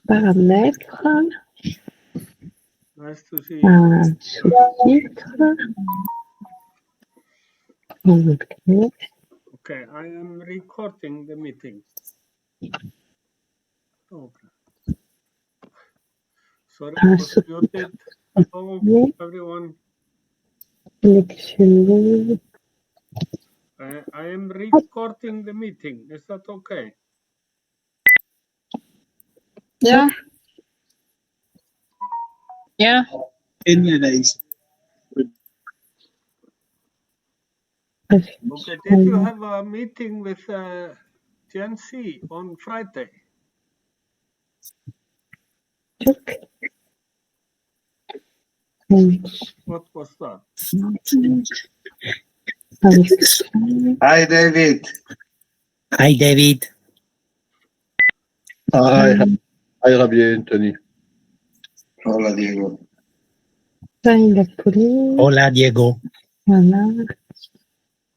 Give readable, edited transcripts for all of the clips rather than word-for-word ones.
Paramètres. Nice to see Un you. sous-titre. Okay. Okay, I am recording the meeting. Okay. Sorry, I Un was muted. Hello, everyone. Sélectionner. I am recording the meeting. Is that okay? Yeah. Yeah. Okay, did you have a meeting with Gen Z on Friday? Check. What was that? Hi, David. Hi, David. Hi, Javier, Anthony. Hola, Diego. Hola, Diego.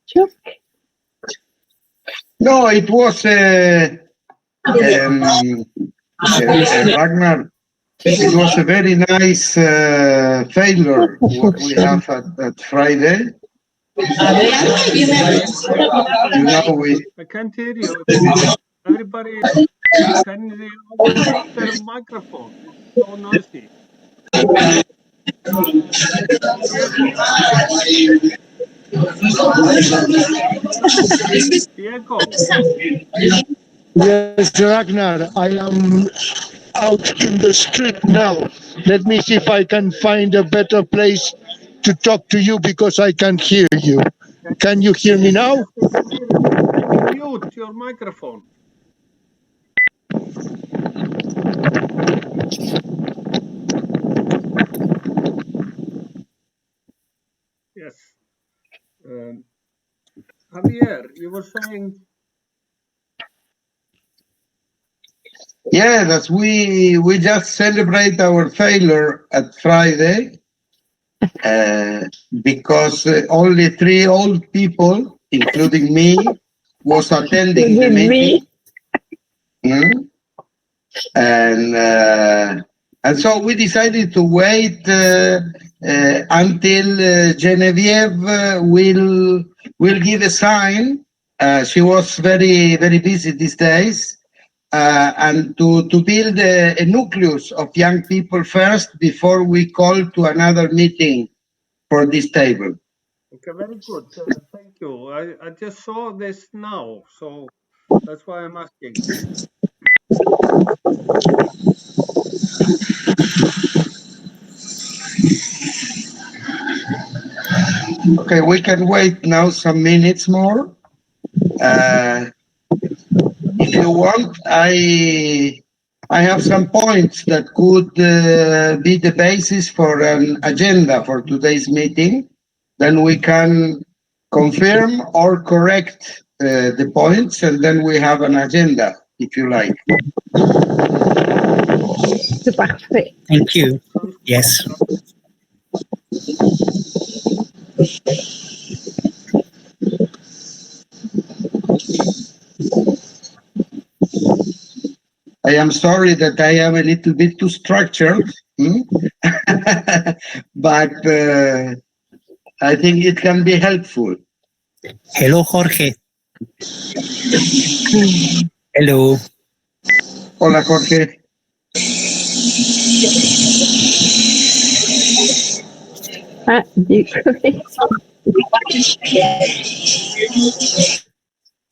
Check. No, it was Ragnar. It was a very nice failure what we have at Friday. You know, I can't hear you. Everybody, can they open up their microphone? It's so noisy. Diego. Yes, Ragnar, I am out in the street now. Let me see if I can find a better place to talk to you because I can't hear you. Can you hear me now? Can you mute your microphone? Yes. Javier, you were saying. Yeah, that's we just celebrate our failure at Friday because only 3 old people, including me, was attending the meeting. And so we decided to wait until Genevieve will give a sign. She was very busy these days, and to build a nucleus of young people first before we call to another meeting for this table. Okay, very good. Thank you. I just saw this now, so that's why I'm asking. Okay, we can wait now some minutes more. If you want, I have some points that could be the basis for an agenda for today's meeting. Then we can confirm or correct the points, and then we have an agenda, if you like. C'est parfait. Thank you. Yes. I am sorry that I am a little bit too structured, but I think it can be helpful. Hello, Jorge. Hello. Hola, Jorge. Ah,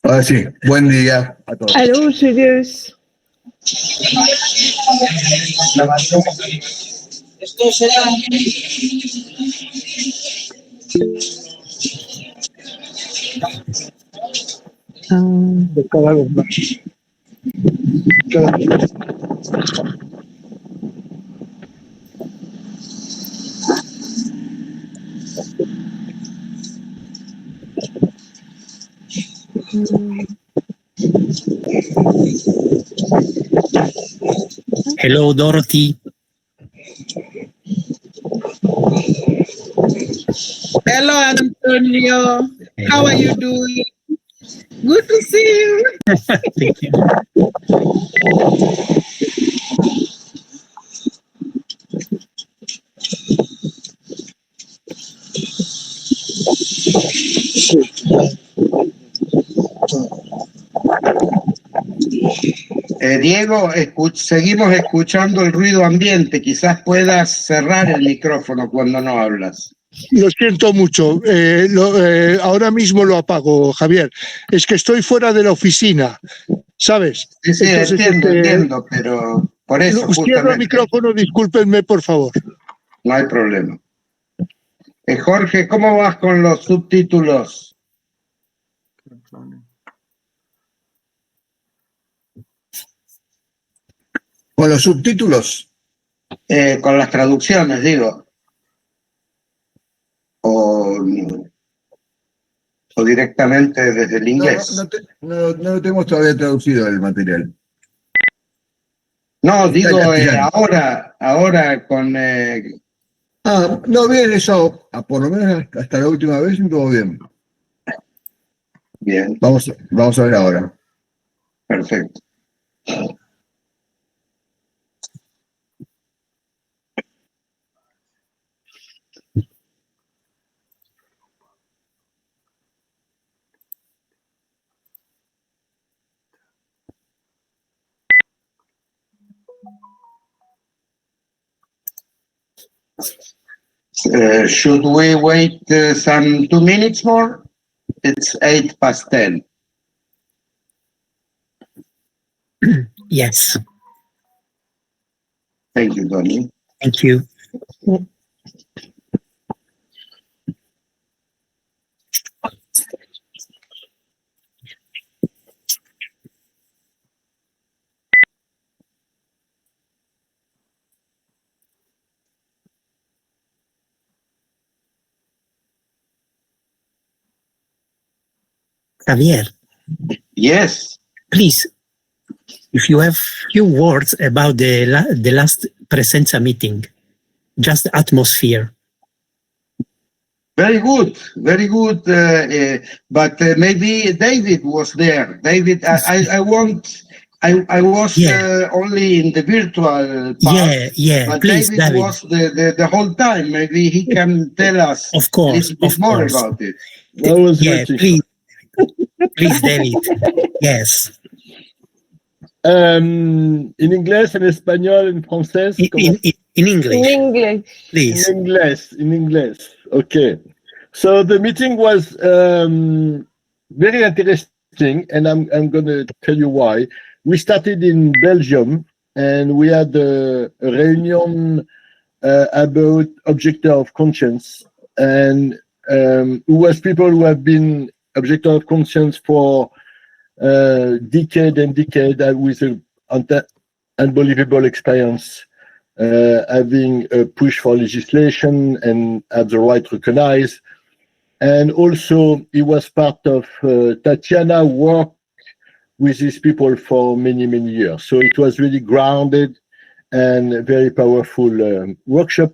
Ahora sí, buen día a todos. Hello, Julius. Esto será. De cada vez más. Cada vez más. Hello, Dorothy. Hello, Antonio. How are you doing? Good to see you. Thank you. Diego, seguimos escuchando el ruido ambiente. Quizás puedas cerrar el micrófono cuando no hablas. Lo siento mucho. Ahora mismo lo apago, Javier. Es que estoy fuera de la oficina, ¿sabes? Sí, sí, Entonces, entiendo, pero por eso cierro el justamente micrófono, discúlpenme, por favor. no hay problema. Jorge, ¿cómo vas con los subtítulos? Con los subtítulos. Con las traducciones, digo. O directamente desde el inglés. No lo tenemos todavía traducido el material. No, digo, castellano. ahora con... No, bien, eso, por lo menos hasta la última vez estuvo bien. Bien, Vamos a ver ahora. perfecto. Should we wait some 2 minutes more? It's 10:08. Yes. Thank you, Tony. Thank you. Javier, Yes. please, if you have few words about the last Presenza meeting, just atmosphere. Very good, very good. But maybe David was there. David, I was only in the virtual part. Yeah. But Please, David was the whole time. Maybe he can tell us Of course, a little bit more about it. I was please, please, David. Yes. En inglés, en español, en francés. In English. In English. Please. In English. Okay. So the meeting was very interesting, and I'm going to tell you why. We started in Belgium, and we had a reunion about objector of conscience, and who was people who have been objector of conscience for decade with an unbelievable experience, having a push for legislation and have the right recognized. And also, he was part of Tatiana work with these people for many, many years. So it was really grounded and very powerful workshop.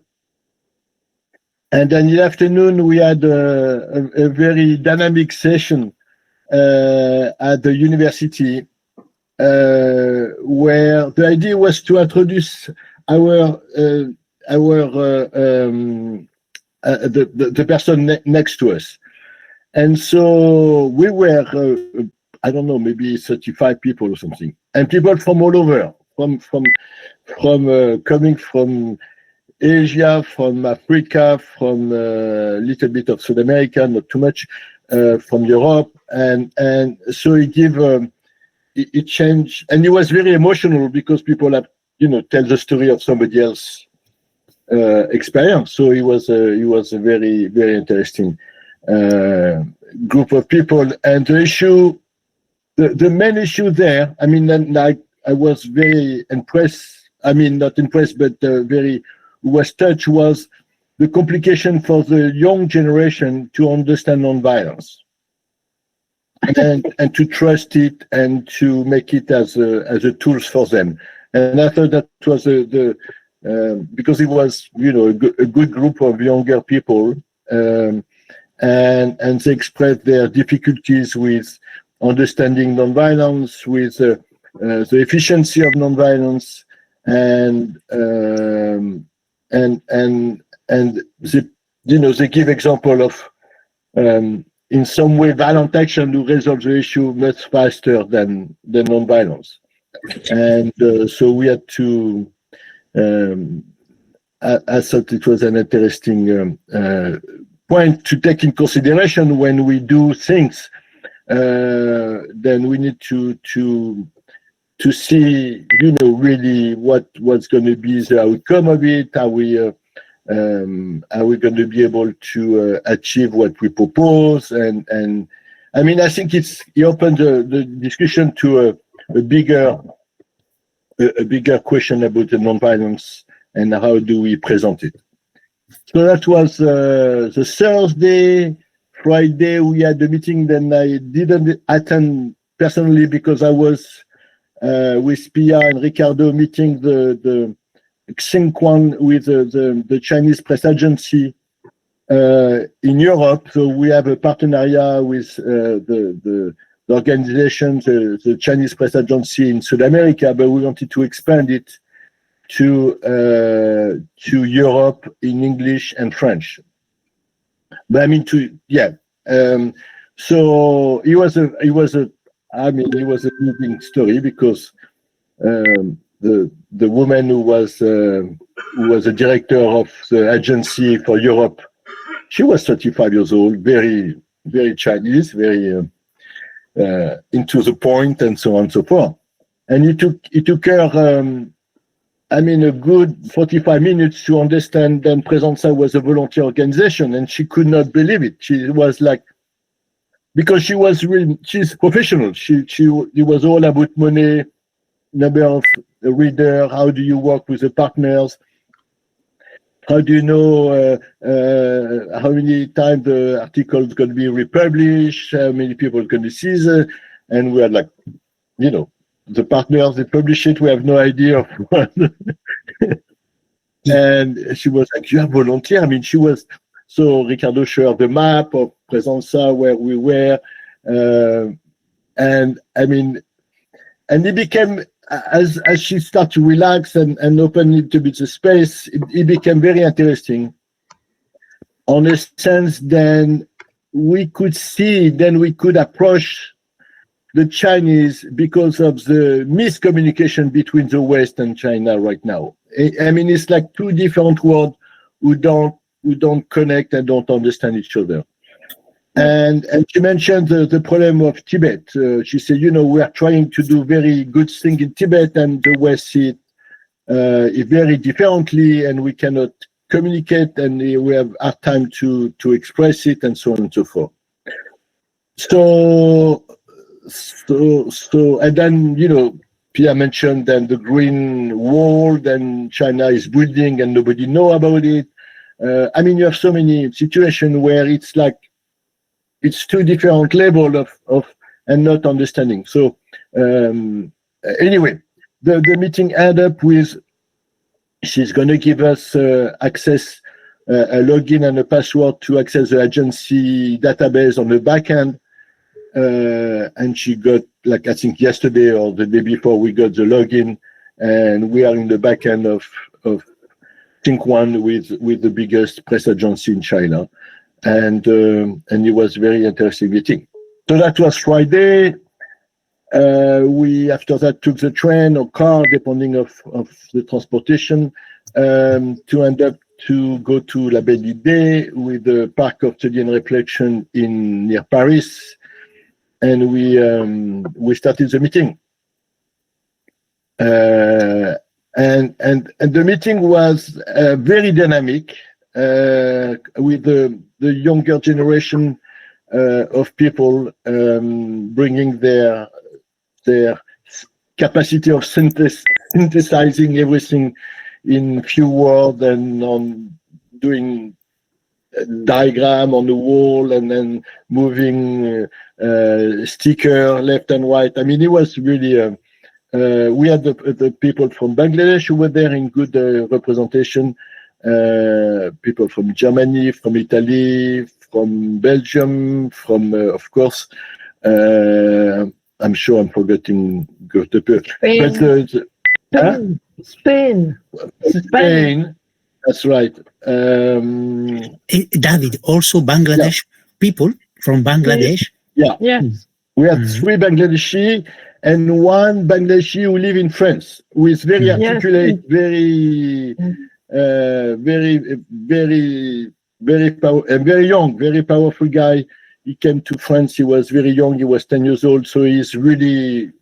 And then in the afternoon, we had a very dynamic session at the university, where the idea was to introduce the person next to us. And so we were, I don't know, maybe 35 people or something, and people from all over, from coming from Asia, from Africa, from a little bit of South America, not too much, from Europe, and so it changed, and it was very emotional because people have, tell the story of somebody else experience. So it was a very, very interesting group of people, and the main issue there, I mean, like, I was very impressed. I mean, not impressed, but very was touched was the complication for the young generation to understand nonviolence and to trust it and to make it as a tools for them. And I thought that was because it was, a good group of younger people, and they expressed their difficulties with understanding nonviolence, with the efficiency of nonviolence, and they give example of in some way, violent action to resolve the issue much faster than non-violence. And so we had to, I thought it was an interesting point to take in consideration when we do things. Then we need to see, really what's going to be the outcome of it. Are we going to be able to achieve what we propose? And I mean, I think it opened the discussion to a bigger question about the nonviolence and how do we present it. So that was the Thursday. Friday we had the meeting. Then I didn't attend personally because I was with Pia and Ricardo meeting the Xinjiang with the Chinese press agency in Europe. So we have a partnership with the organization, the Chinese press agency in South America, but we wanted to expand it to Europe in English and French. But I mean, so it was a moving story because the woman who was the director of the agency for Europe, she was 35 years old, very, very Chinese, very into the point, and so on and so forth. And it took her, a good 45 minutes to understand that Presenza was a volunteer organization, and she could not believe it. She was like, because she's professional. It was all about money, number of reader, how do you work with the partners, how do you know how many times the article is going to be republished, how many people are going to see it, and we are like, the partners, they publish it, we have no idea of what. And she was like, you are volunteer? I mean, so Ricardo showed the map of Presenza where we were. And it became, as she started to relax and open a little bit of space, it became very interesting. On a sense, then we could approach the Chinese because of the miscommunication between the West and China right now. I mean, it's like two different worlds who don't connect and don't understand each other. And she mentioned the problem of Tibet. She said, we are trying to do very good things in Tibet, and the West see it very differently, and we cannot communicate, and we have hard time to express it, and so on and so forth. So and then, Pia mentioned then the Green Wall, then China is building and nobody know about it. You have so many situations where it's like, it's two different levels of and not understanding. So anyway, the meeting ended up with, she's going to give us access, a login and a password to access the agency database on the back end. And she got, I think yesterday or the day before, we got the login, and we are in the back end of Xinjiang with the biggest press agency in China. And it was very interesting meeting. So that was Friday. We after that took the train or car, depending of the transportation, to end up to go to La Belle Idée with the Park of Study and Reflection near Paris. And we started the meeting, and the meeting was very dynamic with the younger generation of people bringing their capacity of synthesizing everything in few words and on doing diagram on the wall and then moving sticker left and right. I mean, it was really, we had the people from Bangladesh who were there in good representation, people from Germany, from Italy, from Belgium, from, of course, I'm sure I'm forgetting Spain. That's right. David, also Bangladesh people from Bangladesh. Yes. We had 3 Bangladeshi and 1 Bangladeshi who live in France, who is very Yes. articulate, very young, very powerful guy. He came to France. He was very young. He was 10 years old. So he's really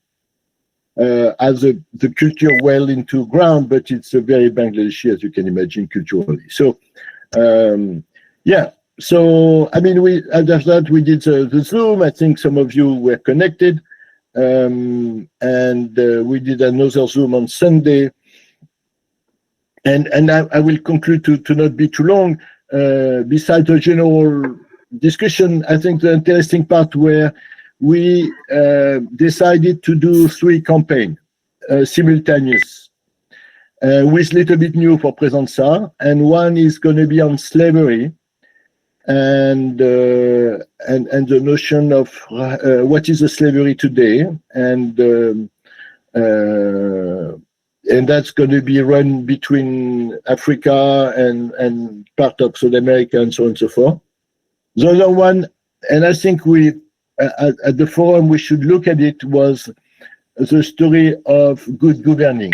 has the culture well into ground, but it's a very Bangladeshi, as you can imagine, culturally. So, So, I mean, after that, we did the Zoom. I think some of you were connected. And we did another Zoom on Sunday. And I will conclude to not be too long. Besides the general discussion, I think the interesting part where we decided to do 3 campaigns simultaneous, with a little bit new for Presenza, and one is going to be on slavery and the notion of what is the slavery today, and that's going to be run between Africa and part of South America and so on and so forth. The other one, and I think we at the forum we should look at it, was the story of good governing.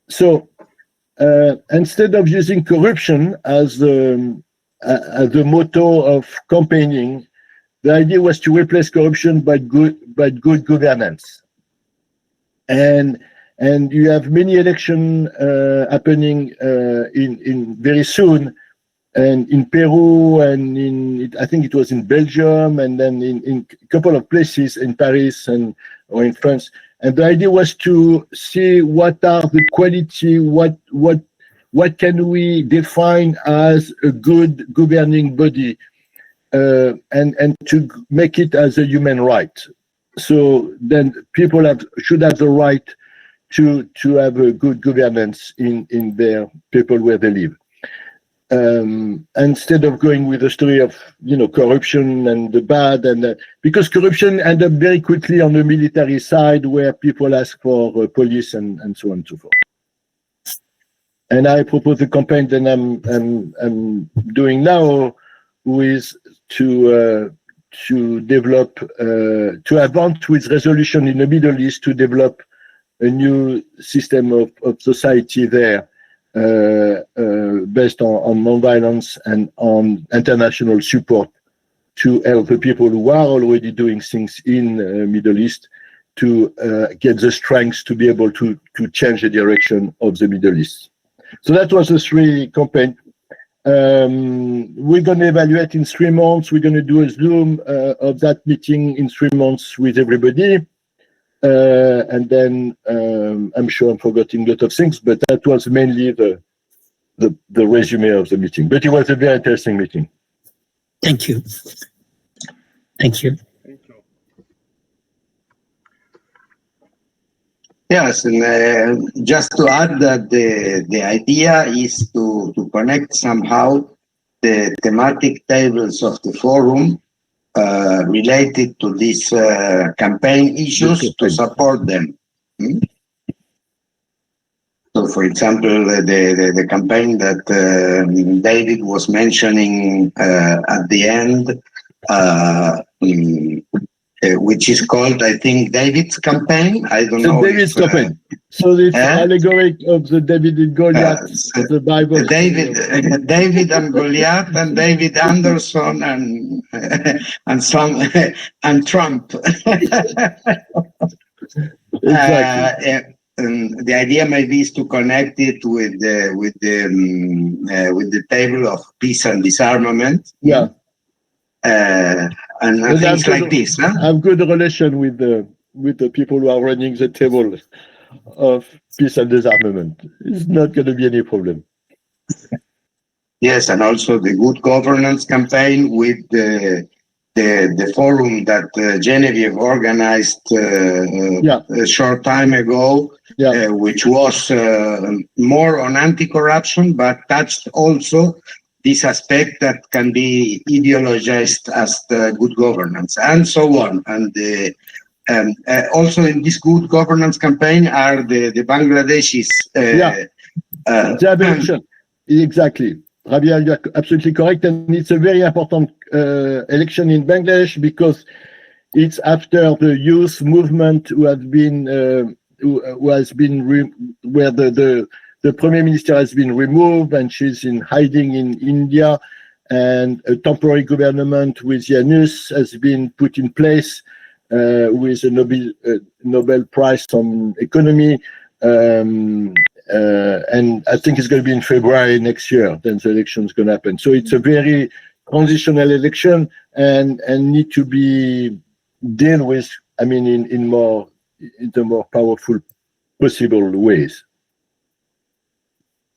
So instead of using corruption as the motto of campaigning, the idea was to replace corruption by good governance. And you have many elections happening in very soon, and in Peru, and I think it was in Belgium, and then in a couple of places in Paris or in France. And the idea was to see what are the quality, what can we define as a good governing body, and to make it as a human right. So then people should have the right to have a good governance in their people where they live. Instead of going with the story of corruption and the bad, because corruption ends up very quickly on the military side where people ask for police and so on and so forth. And I propose a campaign that I'm doing now, with to develop to advance with resolution in the Middle East to develop a new system of society there. Based on non-violence and on international support to help the people who are already doing things in the Middle East to get the strength to be able to change the direction of the Middle East. So that was the 3 campaigns. We're going to evaluate in 3 months. We're going to do a Zoom of that meeting in 3 months with everybody. And then I'm sure I'm forgetting a lot of things, but that was mainly the resume of the meeting. But it was a very interesting meeting. Thank you. Thank you. Yes, and just to add that the idea is to connect somehow the thematic tables of the forum related to these campaign issues to support them. So, for example, the campaign that David was mentioning at the end, which is called, I think, David's campaign. I don't know. David's campaign. So it's allegoric of the David and Goliath, the Bible. David and Goliath, and David Anderson, and Trump. Exactly. And the idea maybe is to connect it with the table of peace and disarmament. Yeah. And things like this. Huh? I have good relation with the people who are running the table of peace and disarmament. It's not going to be any problem. Yes, and also the good governance campaign with the forum that Genevieve organized a short time ago, which was more on anti-corruption, but touched also this aspect that can be ideologized as the good governance, and so on. And also in this good governance campaign are the Bangladeshis. The abolition. Exactly. Javier, you're absolutely correct, and it's a very important election in Bangladesh because it's after the youth movement where the Prime Minister has been removed and she's in hiding in India, and a temporary government with Yunus has been put in place with a Nobel Prize on economy. And I think it's going to be in February next year. Then the election is going to happen. So it's a very transitional election and need to be dealt with. I mean, in the more powerful possible ways.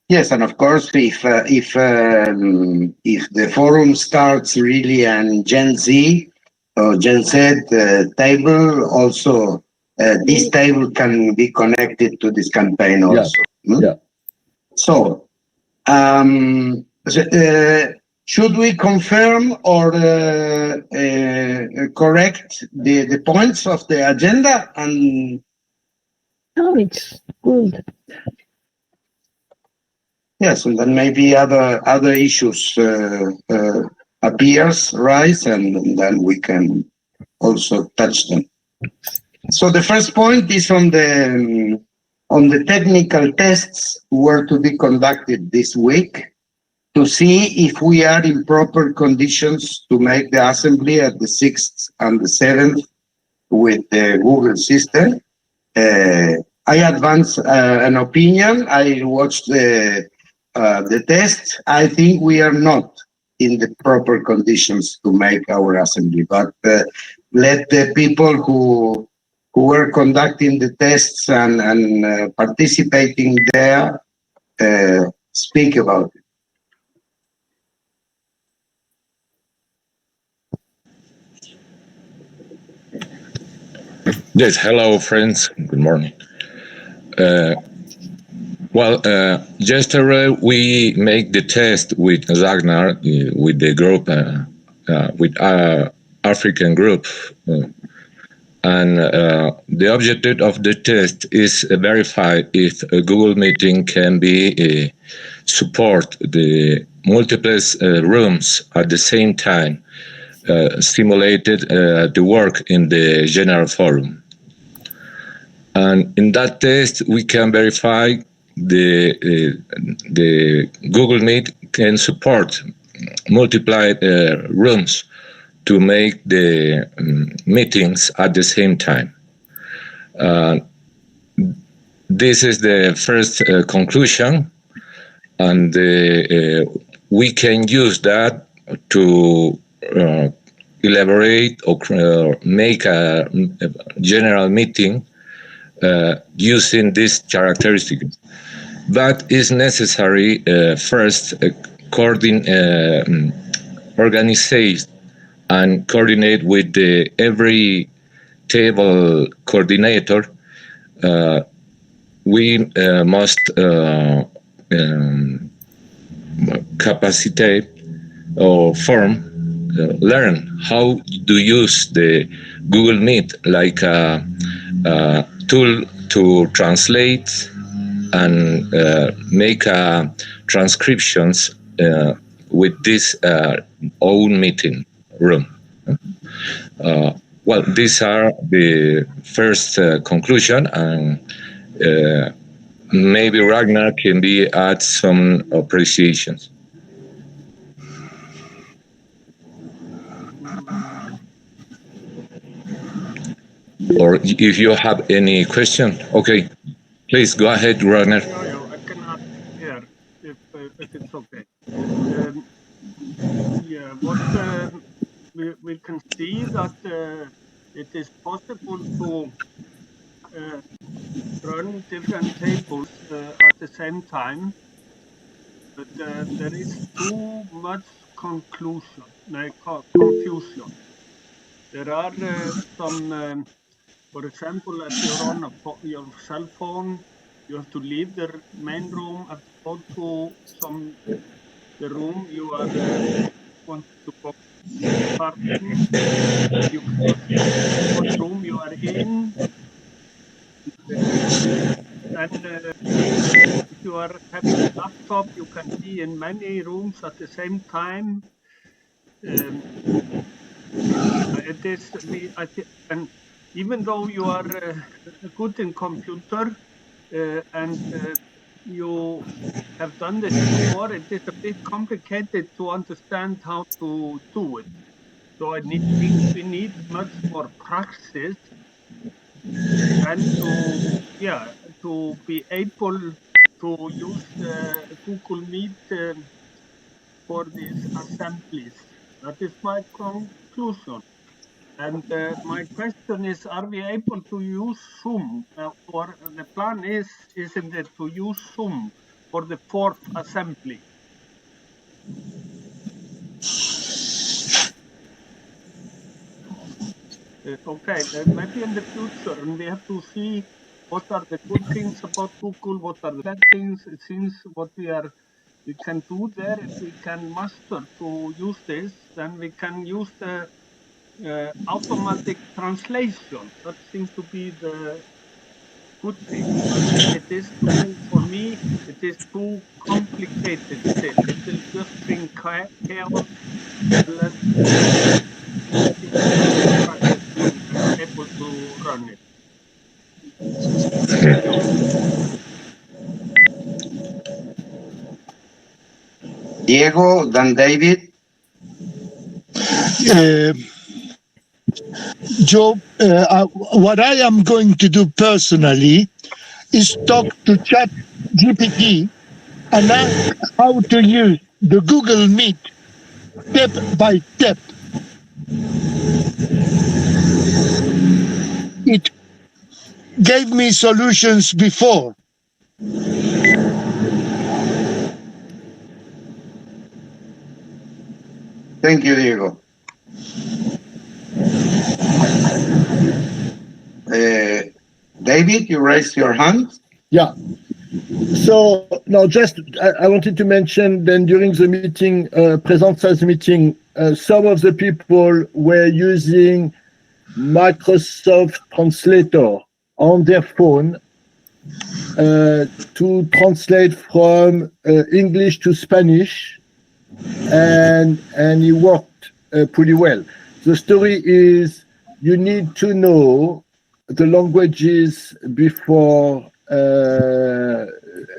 Yes, and of course, if the forum starts really an Gen Z or Gen Z table, also this table can be connected to this campaign also. Yeah. So, should we confirm or correct the points of the agenda? And No, it's good. yes, and then maybe other issues rise, and then we can also touch them. So the first point is on the technical tests were to be conducted this week to see if we are in proper conditions to make the assembly at the 6th and the 7th with the Google system. I advance an opinion. I watched the test. I think we are not in the proper conditions to make our assembly, but let the people who were conducting the tests and participating there speak about it. Yes, hello friends, good morning. Yesterday we make the test with Ragnar, with the group, with African group. And the objective of the test is verify if a Google meeting can be support the multiple rooms at the same time, simulated the work in the general forum. And in that test, we can verify the Google Meet can support multiplied rooms to make the meetings at the same time. This is the first conclusion, and we can use that to elaborate or make a general meeting using this characteristic. But it's necessary first organize and coordinate with every table coordinator. We must capacitate or learn how to use the Google Meet like a tool to translate and make transcriptions with this own meeting room. These are the first conclusion, and maybe Ragnar can add some appreciations. Or if you have any question, okay, please go ahead, Ragnar. I can add here if it's okay. We can see that it is possible to run different tables at the same time, but there is too much confusion. There are some, for example, if you're on your cell phone, you have to leave the main room and go to the room you are want to go part in. You can see what room you are in. And if you are having a laptop, you can be in many rooms at the same time. it is and even though you are good in computer and you have done this before, it is a bit complicated to understand how to do it. So I think we need much more practice and to be able to use Google Meet for these assemblies. That is my conclusion. And my question is, are we able to use Zoom? Or the plan isn't it to use Zoom for the fourth assembly? Okay, maybe in the future, and we have to see what are the good things about Google, what are the bad things. It seems what we can do there, if we can master to use this, then we can use the automatic translation. That seems to be the good thing. But it is for me, it is too complicated still. It will just bring chaos unless able to run it. Diego, then David. Joe, what I am going to do personally is talk to Chat GPT and ask how to use the Google Meet step by step. It gave me solutions before. Thank you, Diego. David, you raised your hand. Yeah. So now, just I wanted to mention then during the meeting, Presenza's meeting, some of the people were using Microsoft Translator on their phone to translate from English to Spanish, and it worked pretty well. The story is you need to know the languages before a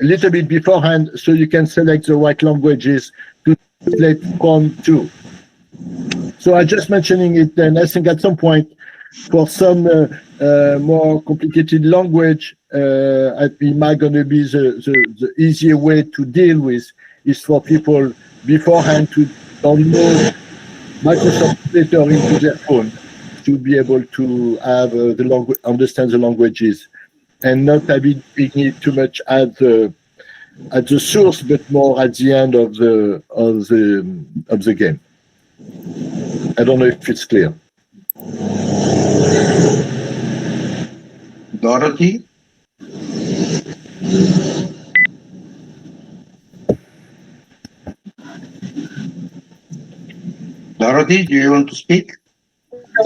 little bit beforehand, so you can select the right languages to translate from to. So I'm just mentioning it, and I think at some point, for some more complicated language, it might going to be the easier way to deal with is for people beforehand to download Microsoft Translator into their phone to be able to have the language, understand the languages, and not having it too much at the source, but more at the end of the game. I don't know if it's clear. Dorothy? Dorothy, do you want to speak?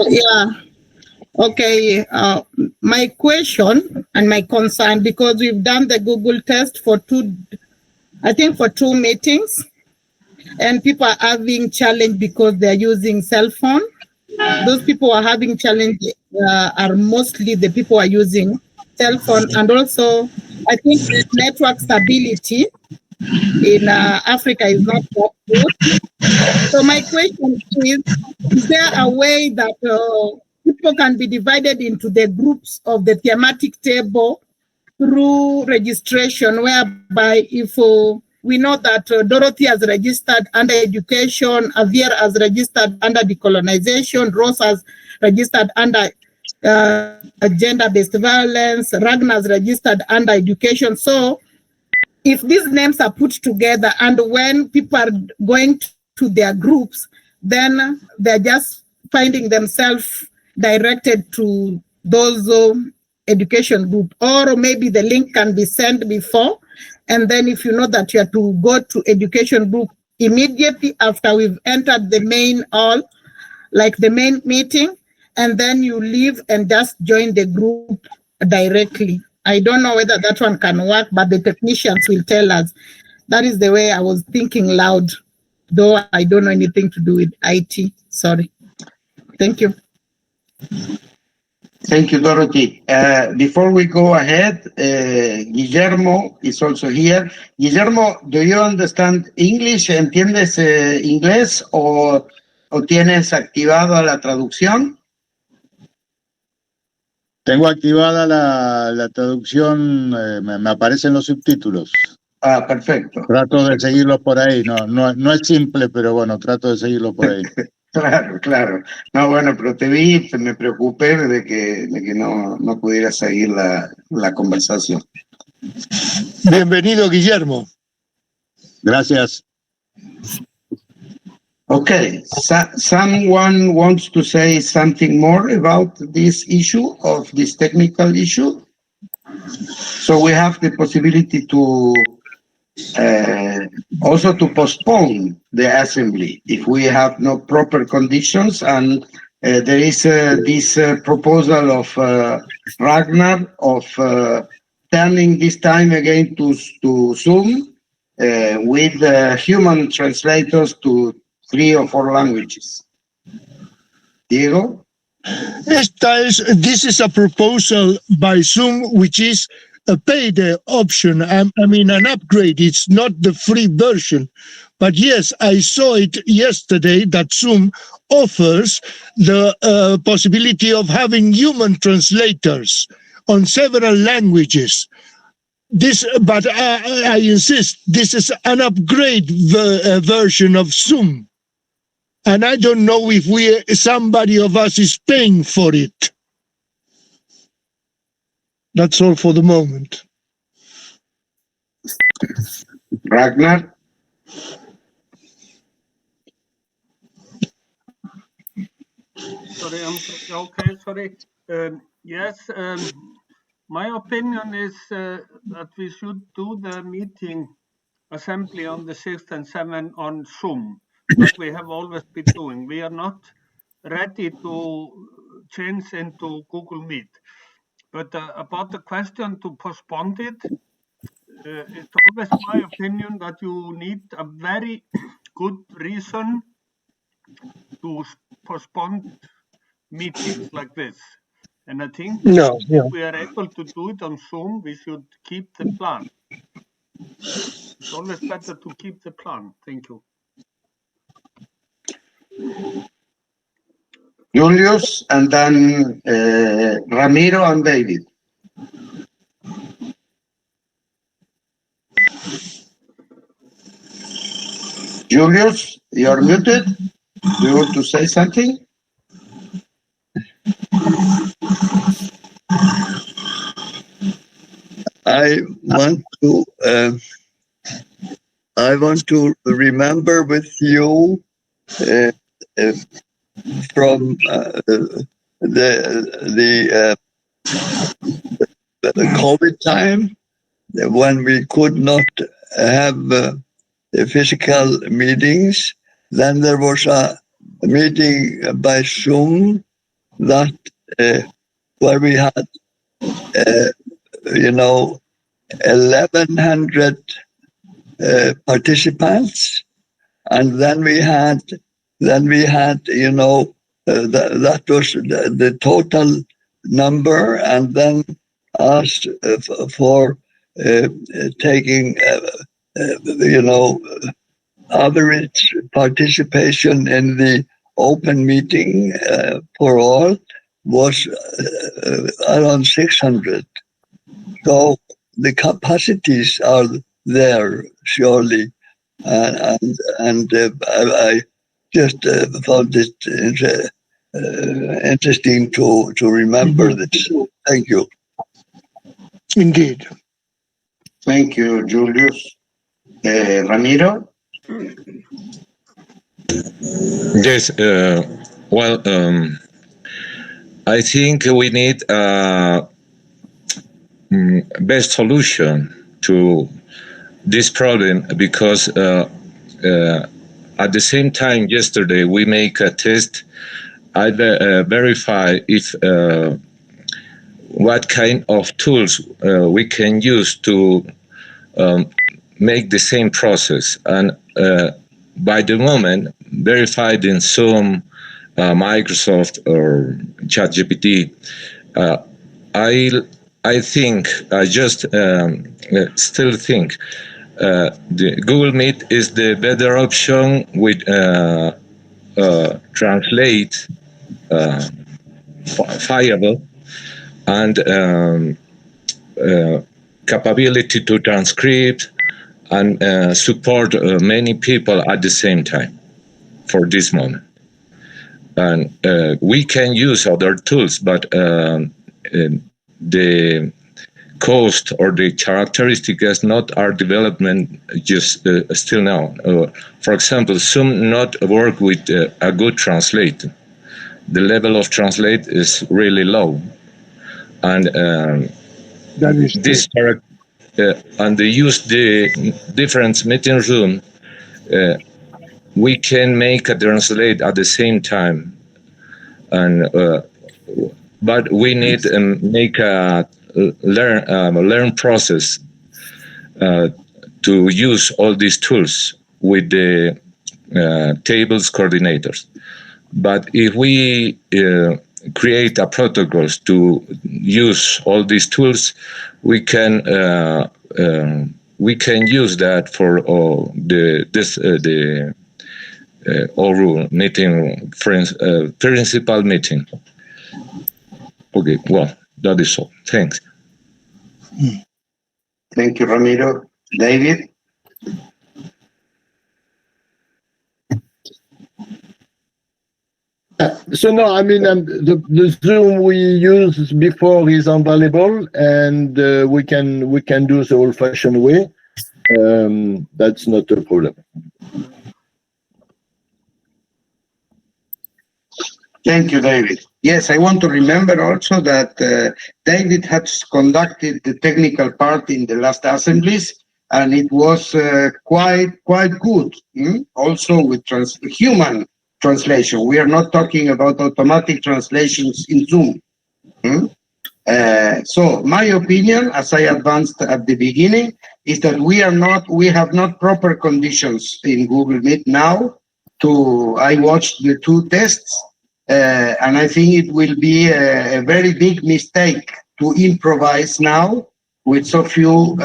Yeah. Okay. My question and my concern, because we've done the Google test for two meetings, and people are having challenge because they're using cell phone. Those people who are having challenge are mostly the people who are using cell phone, and also I think network stability in Africa is not that good. So my question is there a way that people can be divided into the groups of the thematic table through registration, whereby if we know that Dorothy has registered under education, Javier has registered under decolonization, Rose has registered under gender-based violence, Ragnar has registered under education. So if these names are put together and when people are going to their groups, then they're just finding themselves directed to those education group, or maybe the link can be sent before, and then if you know that you have to go to education group immediately after we've entered the main hall, like the main meeting, and then you leave and just join the group directly. I don't know whether that one can work, but the technicians will tell us. That is the way I was thinking loud though I don't know anything to do with IT. Sorry. Thank you. Thank you, Dorothy. Before we go ahead, Guillermo is also here. Guillermo, do you understand English? ¿Entiendes inglés o tienes activada la traducción? Tengo activada la traducción, me aparecen los subtítulos. Ah, perfecto. Trato de seguirlos por ahí, no es simple, pero bueno, trato de seguirlos por ahí. Claro, claro. No, bueno, pero te vi, me preocupé de que no pudiera seguir la conversación. Bienvenido, Guillermo. Gracias. Okay, someone wants to say something more about this issue, of this technical issue? So we have the possibility to also to postpone the assembly if we have no proper conditions, and there is this proposal of Ragnar of turning this time again to Zoom with human translators to 3 or 4 languages. Diego? This is a proposal by Zoom, which is a paid option. I mean, an upgrade. It's not the free version. But yes, I saw it yesterday that Zoom offers the possibility of having human translators on several languages. But I insist, this is an upgrade version of Zoom. And I don't know if somebody of us is paying for it. That's all for the moment. Ragnar? Sorry. Yes, my opinion is that we should do the meeting assembly on the 6th and 7th on Zoom, like we have always been doing. We are not ready to change into Google Meet. But about the question to postpone it, it's always my opinion that you need a very good reason to postpone meetings like this. And I think if we are able to do it on Zoom, we should keep the plan. It's always better to keep the plan. Thank you. Julius, and then Ramiro and David. Julius, you're muted. Do you want to say something? I want to remember with you from the COVID time, when we could not have physical meetings. Then there was a meeting by Zoom that where we had 1,100 participants, and then we had that was the total number, and then asked for taking average participation in the open meeting for all was around 600. So the capacities are there, surely, and I just found it interesting to remember this. Thank you. Indeed. Thank you, Julius. Ramiro? Yes, I think we need a best solution to this problem, because at the same time yesterday we make a test. I verify if what kind of tools we can use to make the same process, and by the moment, verified in Zoom, Microsoft, or ChatGPT. I think, I just still think the Google Meet is the better option with translate fiable and capability to transcribe and support many people at the same time for this moment. And we can use other tools, but the cost or the characteristic is not our development just still now. For example, Zoom not work with a good translator. The level of translate is really low, and That is this and they use the different meeting room. We can make a translate at the same time, and but we need make a learn process to use all these tools with the tables coordinators. But if we create a protocols to use all these tools, we can use that for the oral meeting, principal meeting. Okay, well, that is all. Thanks. Thank you, Ramiro. David? So no, I mean the Zoom we used before is unavailable, and we can do the old-fashioned way. That's not a problem. Thank you, David. Yes, I want to remember also that David has conducted the technical part in the last assemblies, and it was quite good. Also with human translation. We are not talking about automatic translations in Zoom. So my opinion, as I advanced at the beginning, is that we have not proper conditions in Google Meet now. I watched the two tests. And I think it will be a very big mistake to improvise now with so few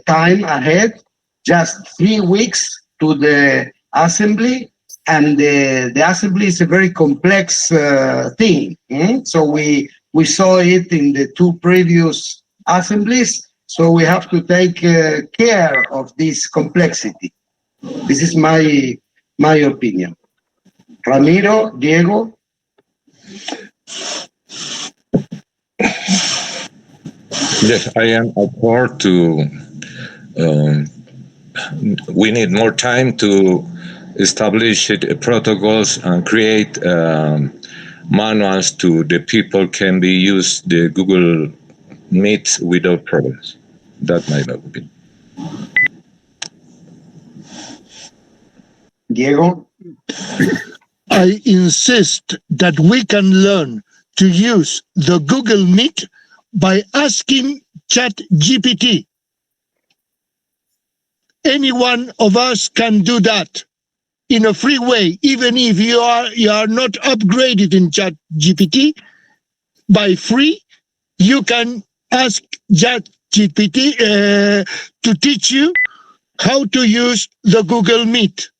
time ahead, just 3 weeks to the assembly, and the assembly is a very complex thing. So we saw it in the two previous assemblies, so we have to take care of this complexity. This is my opinion. Ramiro, Diego? Yes, I am accord to. We need more time to establish protocols and create manuals to the people can be used the Google Meet without problems. That might not be. Diego? I insist that we can learn to use the Google Meet by asking ChatGPT. Any one of us can do that in a free way, even if you are not upgraded in ChatGPT. By free, you can ask ChatGPT to teach you how to use the Google Meet.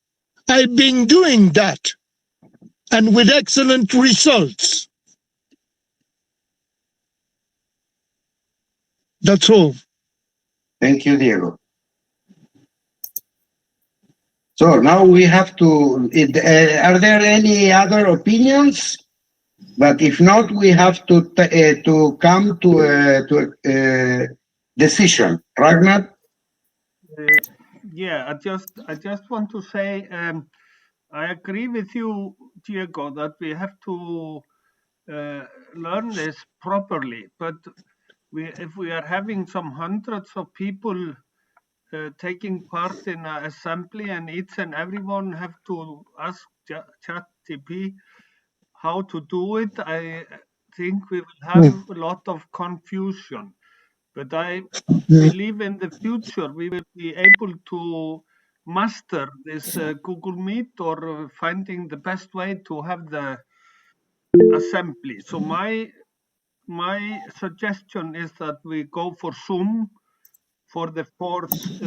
I've been doing that, and with excellent results. That's all. Thank you, Diego. So now we have to, are there any other opinions? But if not, we have to come to a decision. Ragnar? Yeah, I just want to say I agree with you, Diego, that we have to learn this properly. But if we are having some hundreds of people taking part in an assembly, and each and everyone have to ask ChatGPT how to do it, I think we will have a lot of confusion. But I believe in the future we will be able to master this Google Meet or finding the best way to have the assembly. So my suggestion is that we go for Zoom for the fourth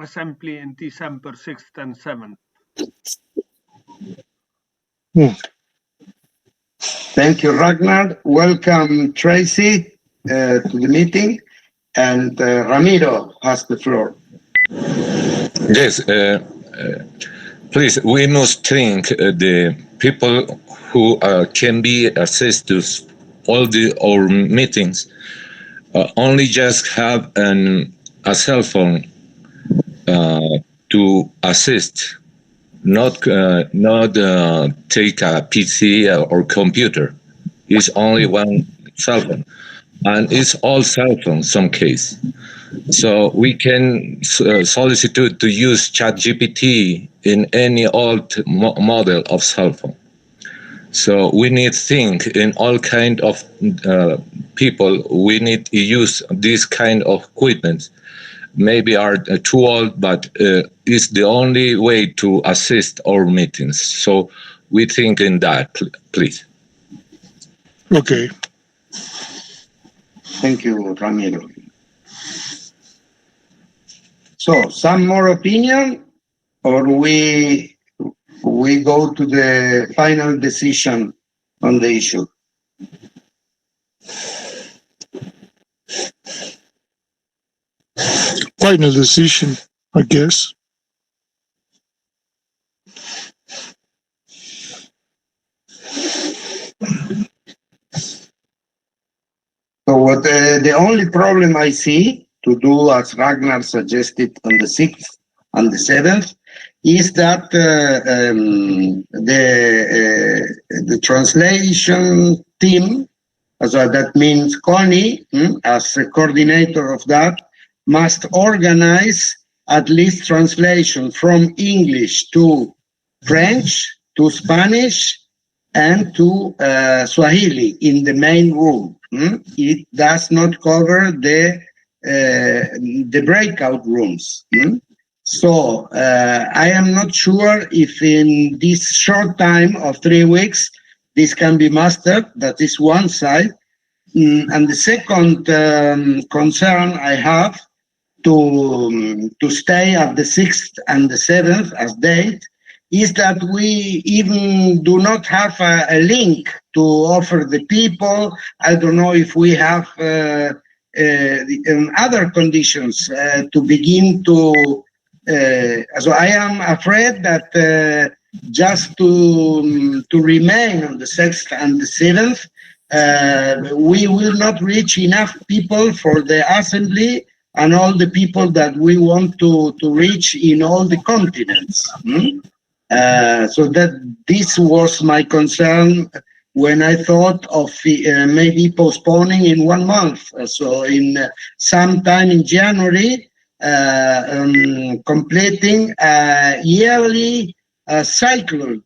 assembly in December 6th and 7th. Thank you, Ragnar. Welcome, Tracy, to the meeting. And Ramiro has the floor. Yes, please, we must think the people who can be assist to all our meetings only just have a cell phone to assist, not take a PC or computer. It's only one cell phone, and it's all cell phones some case. So we can solicit to use ChatGPT in any old model of cell phone. So we need think in all kind of people. We need to use this kind of equipment. Maybe are too old, but it's the only way to assist our meetings. So we think in that, please. Okay. Thank you, Ramiro. So, some more opinion, or we go to the final decision on the issue? Final decision, I guess. So what the only problem I see to do as Ragnar suggested on the 6th and the 7th is that the translation team, so that means Connie, as the coordinator of that, must organize at least translation from English to French, to Spanish, and to Swahili in the main room. It does not cover the breakout rooms. So I am not sure if in this short time of 3 weeks this can be mastered. That is one side. And the second concern I have to stay at the 6th and the 7th as date is that we even do not have a link to offer the people. I don't know if we have other conditions to begin to. So I am afraid that just to remain on the 6th and the 7th, we will not reach enough people for the assembly and all the people that we want to reach in all the continents. So that this was my concern when I thought of maybe postponing in 1 month. So in sometime in January, completing a yearly cycle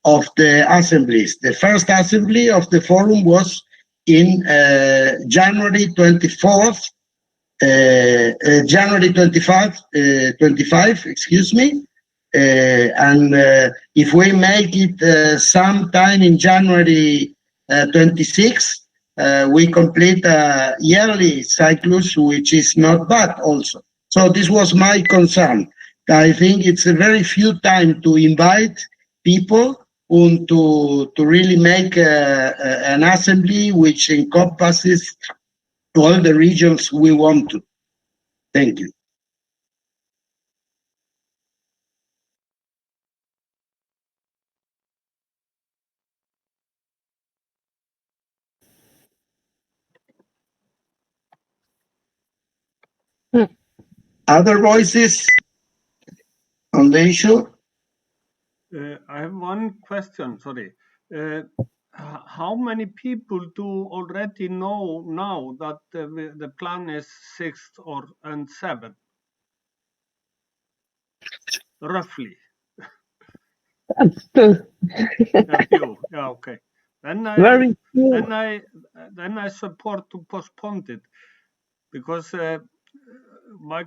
of the assemblies. The first assembly of the forum was in January 24th, January 25, excuse me. And if we make it sometime in January 26, we complete a yearly cyclus, which is not bad also. So this was my concern. I think it's a very few time to invite people and to really make an assembly which encompasses all the regions we want to. Thank you. Other voices on the issue? I have one question, sorry. How many people do already know now that the plan is 6th and 7th? Roughly. That's the A few. Yeah, okay. Then very few. then I support to postpone it, because my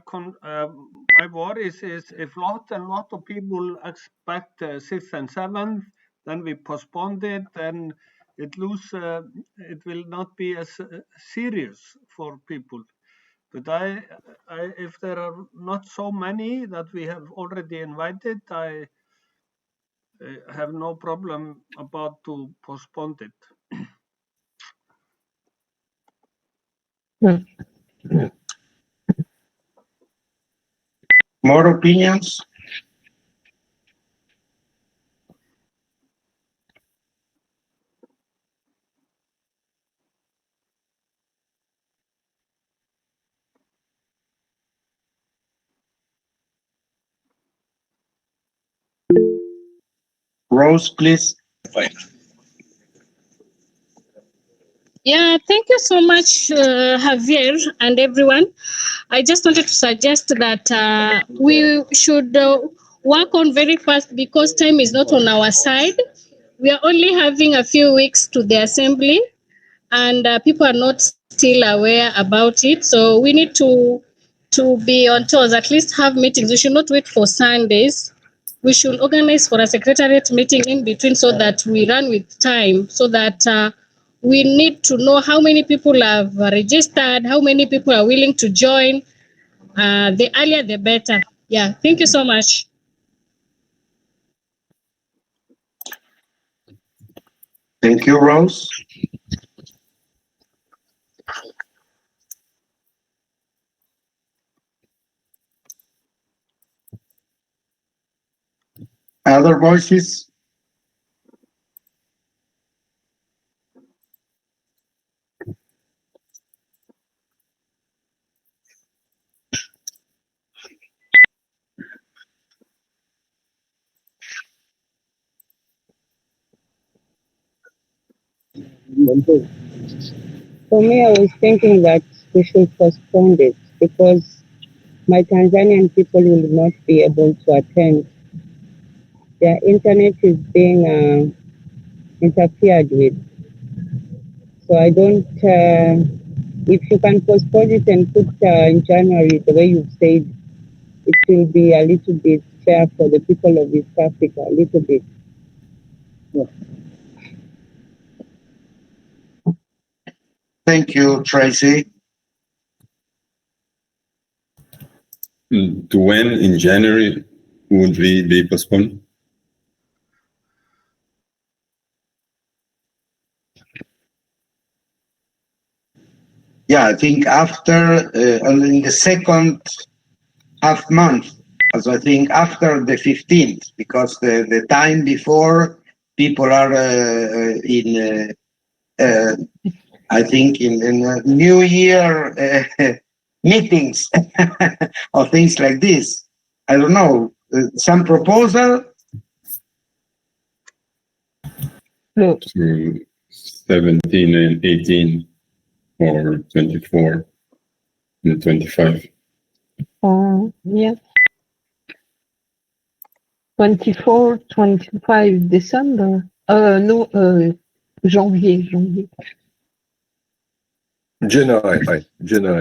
my worries is if lot of people expect 6th and 7th, then we postponed it, then it will not be as serious for people. But if there are not so many that we have already invited, I have no problem about to postpone it. More opinions? Rose, please. Yeah, thank you so much, Javier and everyone. I just wanted to suggest that we should work on very fast because time is not on our side. We are only having a few weeks to the assembly, and people are not still aware about it. So we need to be on toes, at least have meetings. We should not wait for Sundays. We should organize for a secretariat meeting in between so that we run with time, so that we need to know how many people have registered, how many people are willing to join. The earlier, the better. Yeah, thank you so much. Thank you, Rose. Other voices? For me, I was thinking that we should postpone it because my Tanzanian people will not be able to attend. Their internet is being interfered with. So I don't, if you can postpone it and put in January, the way you've said, it will be a little bit fair for the people of East Africa, a little bit. Thank you, Tracy. To when in January would we be postponed? Yeah, I think after, in the second half month, as I think after the 15th, because the time before people are I think in New Year meetings or things like this. I don't know, some proposal? To 17 and 18 or 24 and 25. Yeah. 24, 25 December. No, janvier. January.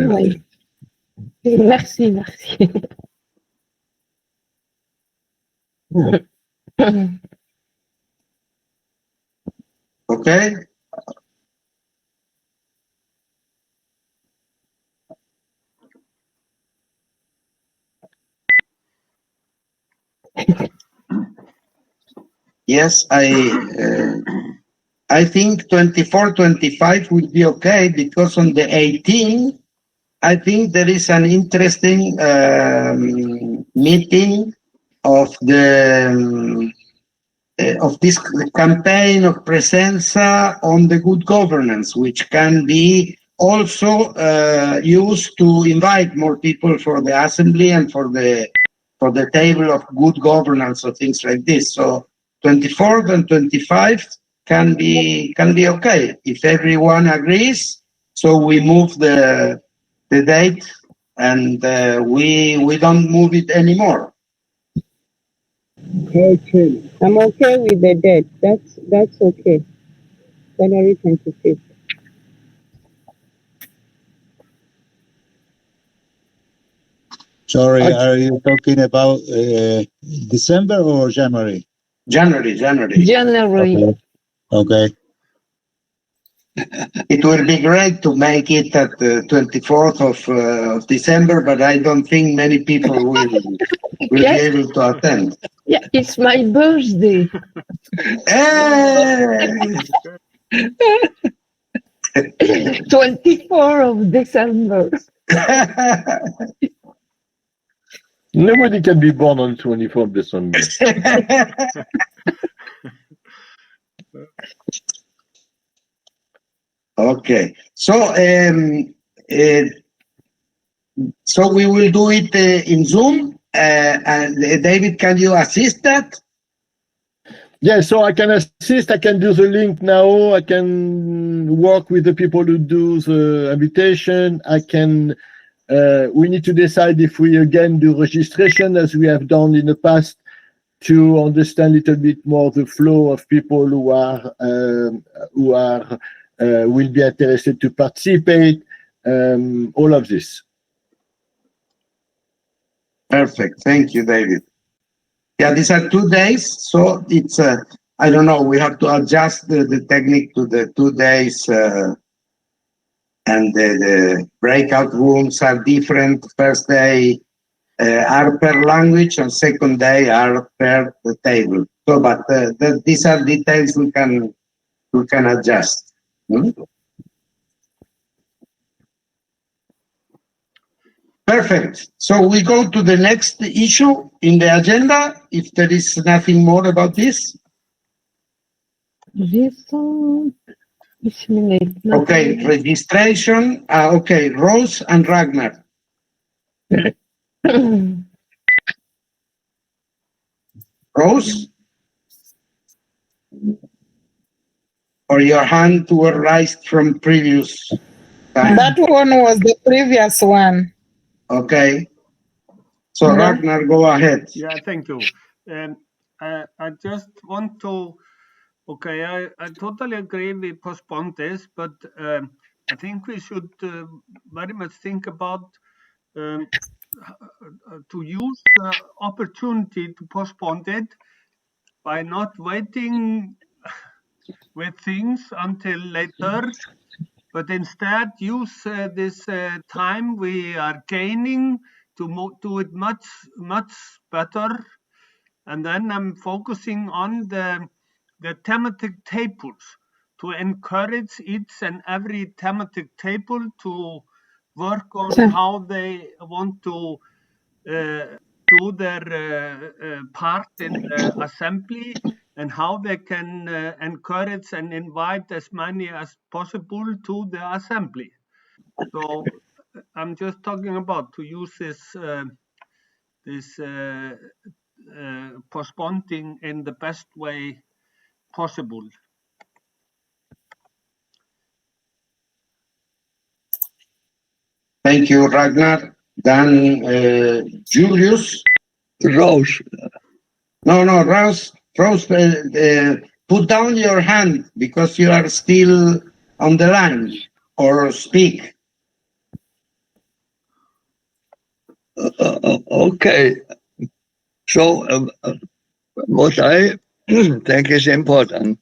Oui. Merci. Okay. Yes, I think 24, 25 will be okay because on the 18th, I think there is an interesting meeting of the of this campaign of Presenza on the good governance, which can be also used to invite more people for the assembly and for the table of good governance or things like this. So 24th and 25th can be okay if everyone agrees. So we move the date and we don't move it anymore. Okay. I'm okay with the date. That's okay. January 25th. Sorry, are you talking about December or January? January. January. Okay. It will be great to make it at the 24th of December, but I don't think many people will Yes. be able to attend. Yeah, it's my birthday. Hey! 24 of December. Nobody can be born on 24th December. Okay, so so we will do it in Zoom. And David, can you assist that? Yeah, so I can assist. I can do the link now. I can work with the people who do the invitation. I can. We need to decide if we again do registration as we have done in the past to understand a little bit more the flow of people who will be interested to participate. All of this. Perfect. Thank you, David. Yeah, these are 2 days, so it's I don't know. We have to adjust the technique to the 2 days, and the breakout rooms are different. First day are per language, and second day are per the table. So, but these are details we can adjust. Perfect. So we go to the next issue in the agenda, if there is nothing more about this. Okay, registration. Okay, Rose and Ragnar. Rose? Or your hand were raised from previous time? That one was the previous one. Okay. So Ragnar, go ahead. Yeah, thank you. I just want to, okay, I totally agree we postpone this, but I think we should very much think about to use the opportunity to postpone it by not waiting with things until later, but instead use this time we are gaining to do it much better. And then I'm focusing on the thematic tables to encourage each and every thematic table to work on how they want to do their part in the assembly and how they can encourage and invite as many as possible to the assembly. So I'm just talking about to use this postponing in the best way possible. Thank you, Ragnar. Then Julius. Rose. No, Rose. Rose, put down your hand because you are still on the line, or speak. Okay. So what I think is important,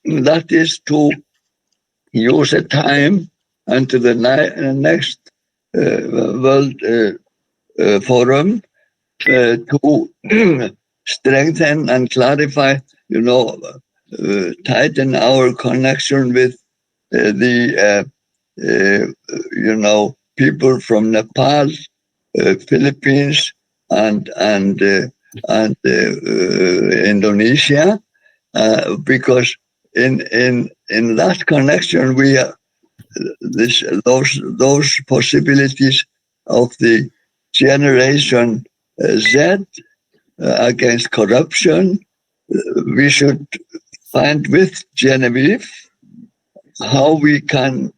that is to use a time until the next World Forum to strengthen and clarify, tighten our connection with the people from Nepal, Philippines, and Indonesia, because in that connection we are those possibilities of the generation Z against corruption. We should find with Genevieve how we can,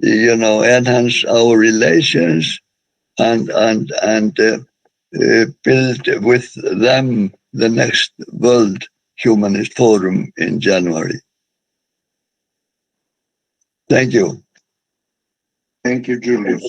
enhance our relations and build with them the next World Humanist Forum in January. Thank you. Thank you, Julius.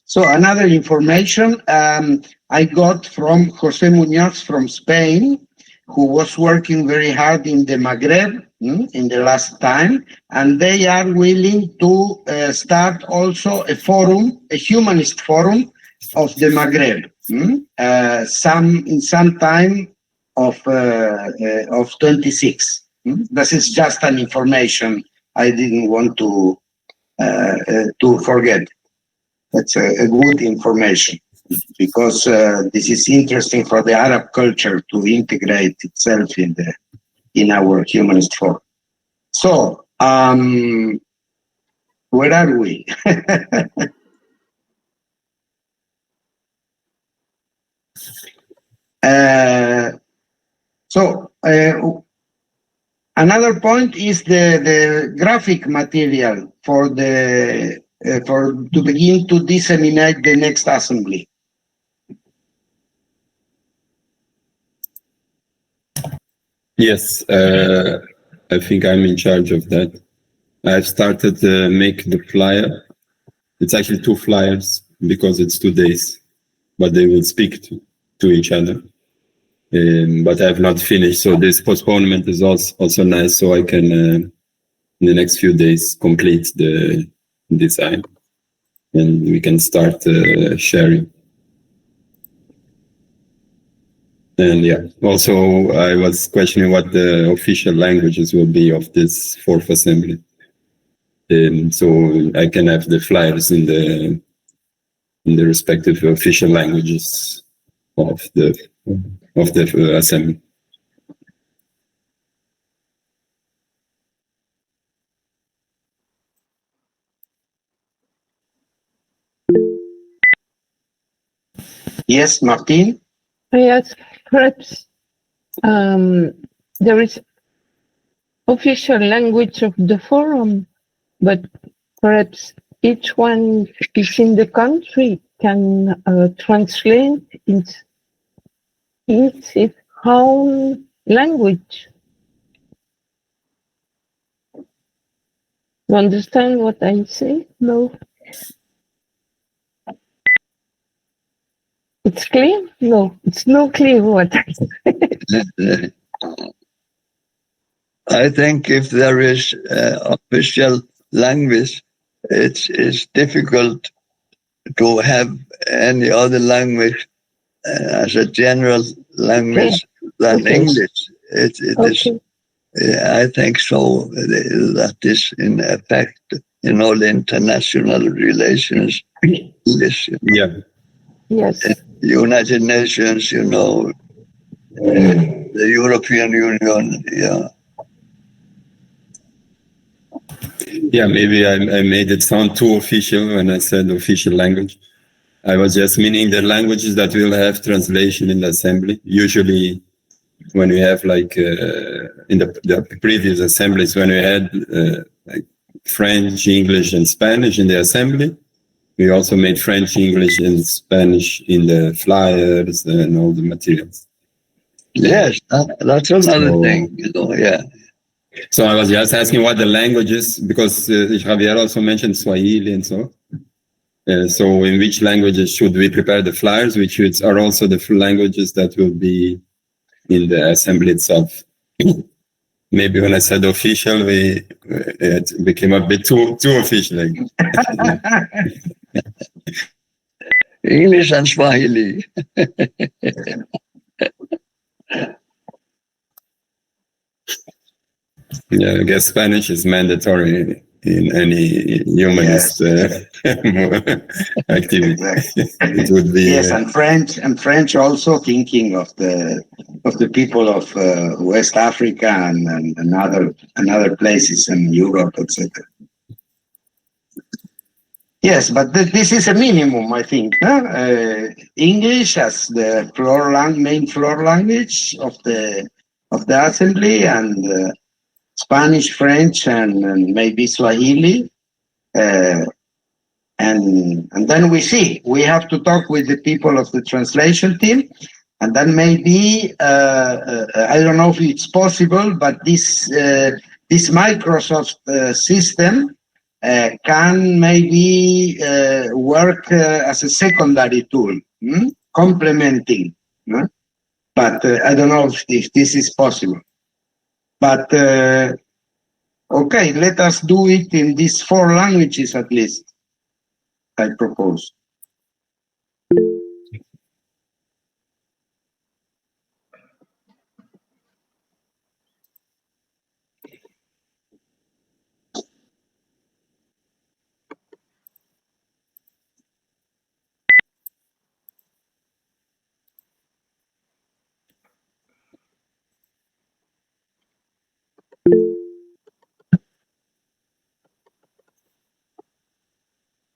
So another information I got from Jose Muñoz from Spain, who was working very hard in the Maghreb in the last time, and they are willing to start also a forum, a humanist forum of the Maghreb, in some time of 26. This is just an information I didn't want to forget. That's a good information, because this is interesting for the Arab culture to integrate itself in our humanist forum. So, where are we? Another point is the graphic material for to begin to disseminate the next assembly. Yes, I think I'm in charge of that. I've started to make the flyer. It's actually 2 flyers because it's 2 days, but they will speak to each other. But I have not finished, so this postponement is also nice, so I can in the next few days complete the design, and we can start sharing. And yeah, also I was questioning what the official languages will be of this 4th assembly. So I can have the flyers in the respective official languages of the assembly. Yes, Martin? Yes, perhaps there is official language of the forum, but perhaps each one is in the country can translate its own language. You understand what I say? No. It's clear? No, it's not clear what I say. I think if there is official language, it's difficult to have any other language as a general language than English. It is. I think so. That is in effect in all international relations. English. Yeah. Yes. United Nations, the European Union, yeah. Yeah, maybe I made it sound too official when I said official language. I was just meaning the languages that will have translation in the assembly. Usually when we have like in the previous assemblies, when we had like French, English, and Spanish in the assembly, we also made French, English, and Spanish in the flyers and all the materials. Yes, that's another thing, yeah. So I was just asking what the languages, because Javier also mentioned Swahili and so. So in which languages should we prepare the flyers, which are also the languages that will be in the assembly itself? Maybe when I said official, it became a bit too official. English and Swahili. Yeah, I guess Spanish is mandatory in any humanist activity. Exactly. It would be yes, and French also, thinking of the people of West Africa and other places in Europe, etc. Yes, but this is a minimum, I think. English as the main floor language of the assembly, and Spanish, French, and maybe Swahili. And then we have to talk with the people of the translation team, and then maybe I don't know if it's possible, but this Microsoft system can maybe work as a secondary tool, complementing. But I don't know if this is possible. But okay, let us do it in these 4 languages at least, I propose.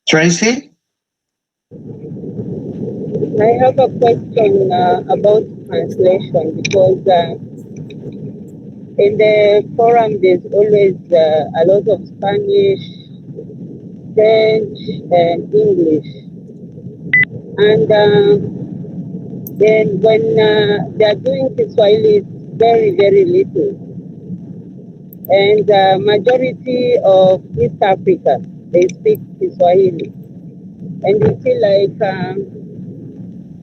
Tracy? I have a question about translation because in the forum there's always a lot of Spanish, French, and English. And then when they are doing Kiswahili, it's very, very little. And majority of East Africa, they speak Kiswahili. And you see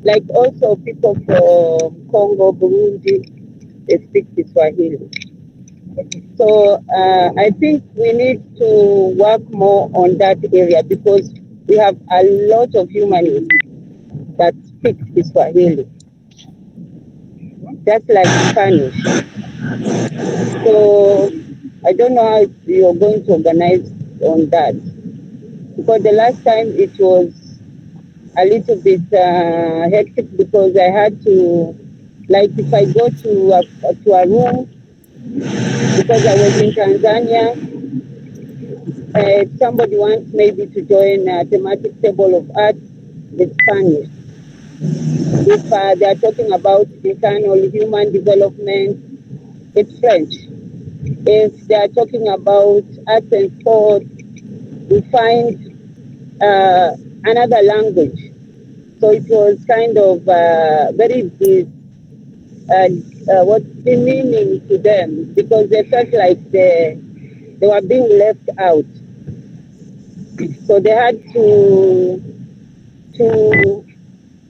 like also people from Congo, Burundi, they speak Kiswahili. So I think we need to work more on that area because we have a lot of humanists that speak Kiswahili, just like Spanish. So I don't know how you're going to organize on that, because the last time it was a little bit hectic because I had to, like if I go to a room, because I was in Tanzania, if somebody wants maybe to join a thematic table of art, it's Spanish. If they are talking about internal human development, it's French. If they are talking about arts and sport, we find another language. So it was kind of very what's the meaning to them, because they felt like they were being left out. So they had to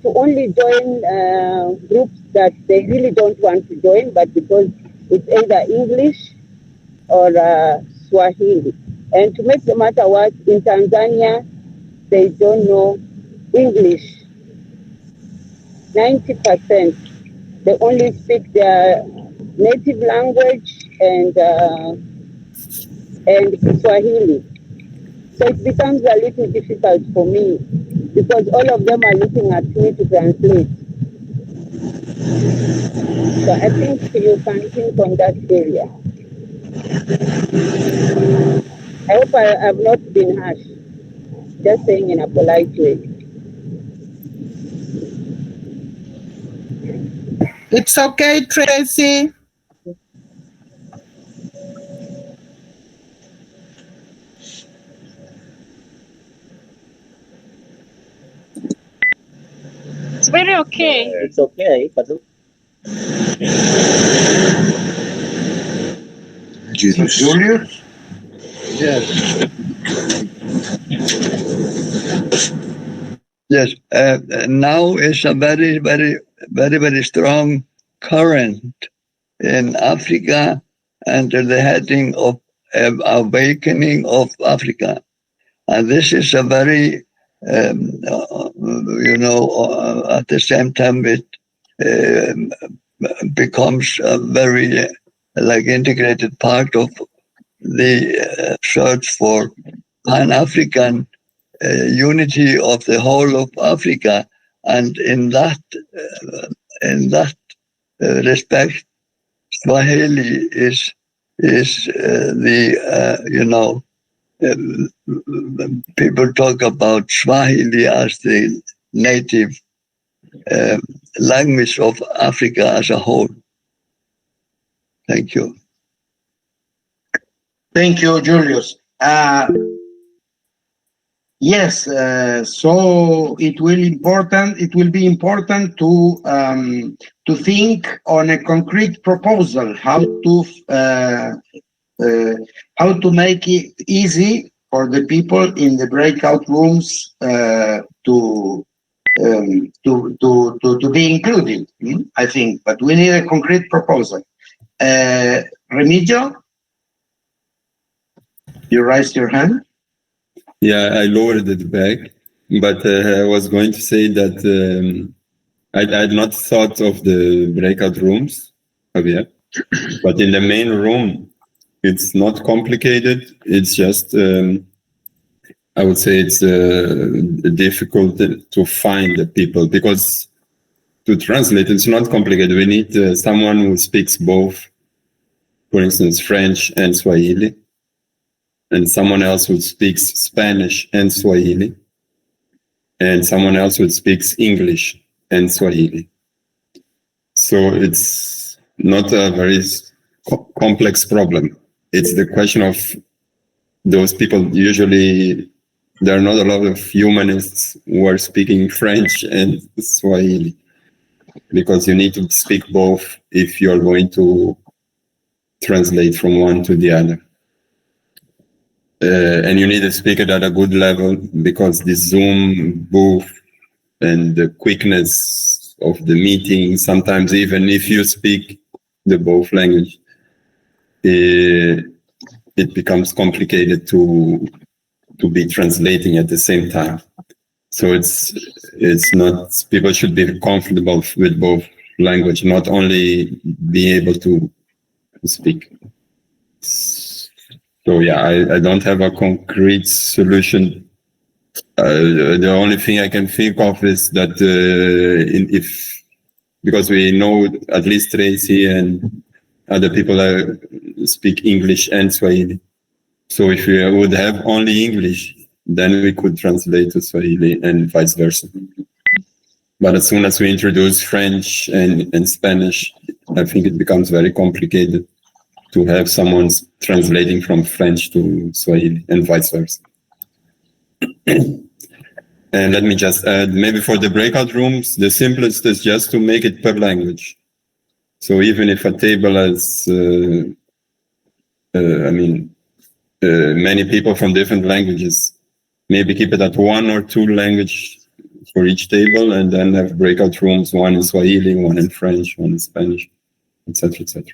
only join groups that they really don't want to join, but because it's either English or Swahili. And to make the matter worse, in Tanzania, they don't know English. 90%. They only speak their native language and Swahili. So it becomes a little difficult for me because all of them are looking at me to translate. So I think you can think on that area. I hope I have not been harsh, just saying in a polite way. It's okay, Tracy. It's very okay. It's okay, but Julius? Yes. Yes, now is a very, very, very, very strong current in Africa under the heading of Awakening of Africa. And this is a very, at the same time it becomes a very integrated part of the search for Pan-African unity of the whole of Africa, and in that respect, Swahili is people talk about Swahili as the native language of Africa as a whole. Thank you. Thank you, Julius. Yes, so it will be important to think on a concrete proposal how to make it easy for the people in the breakout rooms to be included. I think, but we need a concrete proposal. Remigio, you raised your hand. Yeah, I lowered it back, but I was going to say that I had not thought of the breakout rooms, Javier, but in the main room, it's not complicated. It's just, I would say it's difficult to find the people, because to translate, it's not complicated. We need someone who speaks both, for instance, French and Swahili, and someone else who speaks Spanish and Swahili, and someone else who speaks English and Swahili. So it's not a very complex problem. It's the question of those people. Usually there are not a lot of humanists who are speaking French and Swahili, because you need to speak both if you're going to translate from one to the other. And you need to speak it at a good level, because the Zoom booth and the quickness of the meeting, sometimes even if you speak the both language, it becomes complicated to be translating at the same time. So it's not, people should be comfortable with both language, not only be able to speak. So yeah, I don't have a concrete solution. The only thing I can think of is that because we know at least Tracy and other people speak English and Swahili. So if we would have only English, then we could translate to Swahili and vice versa. But as soon as we introduce French and Spanish, I think it becomes very complicated to have someone translating from French to Swahili and vice versa. And let me just add, maybe for the breakout rooms, the simplest is just to make it per language. So even if a table has, many people from different languages, maybe keep it at 1 or 2 language for each table, and then have breakout rooms, one in Swahili, one in French, one in Spanish, etc., etc.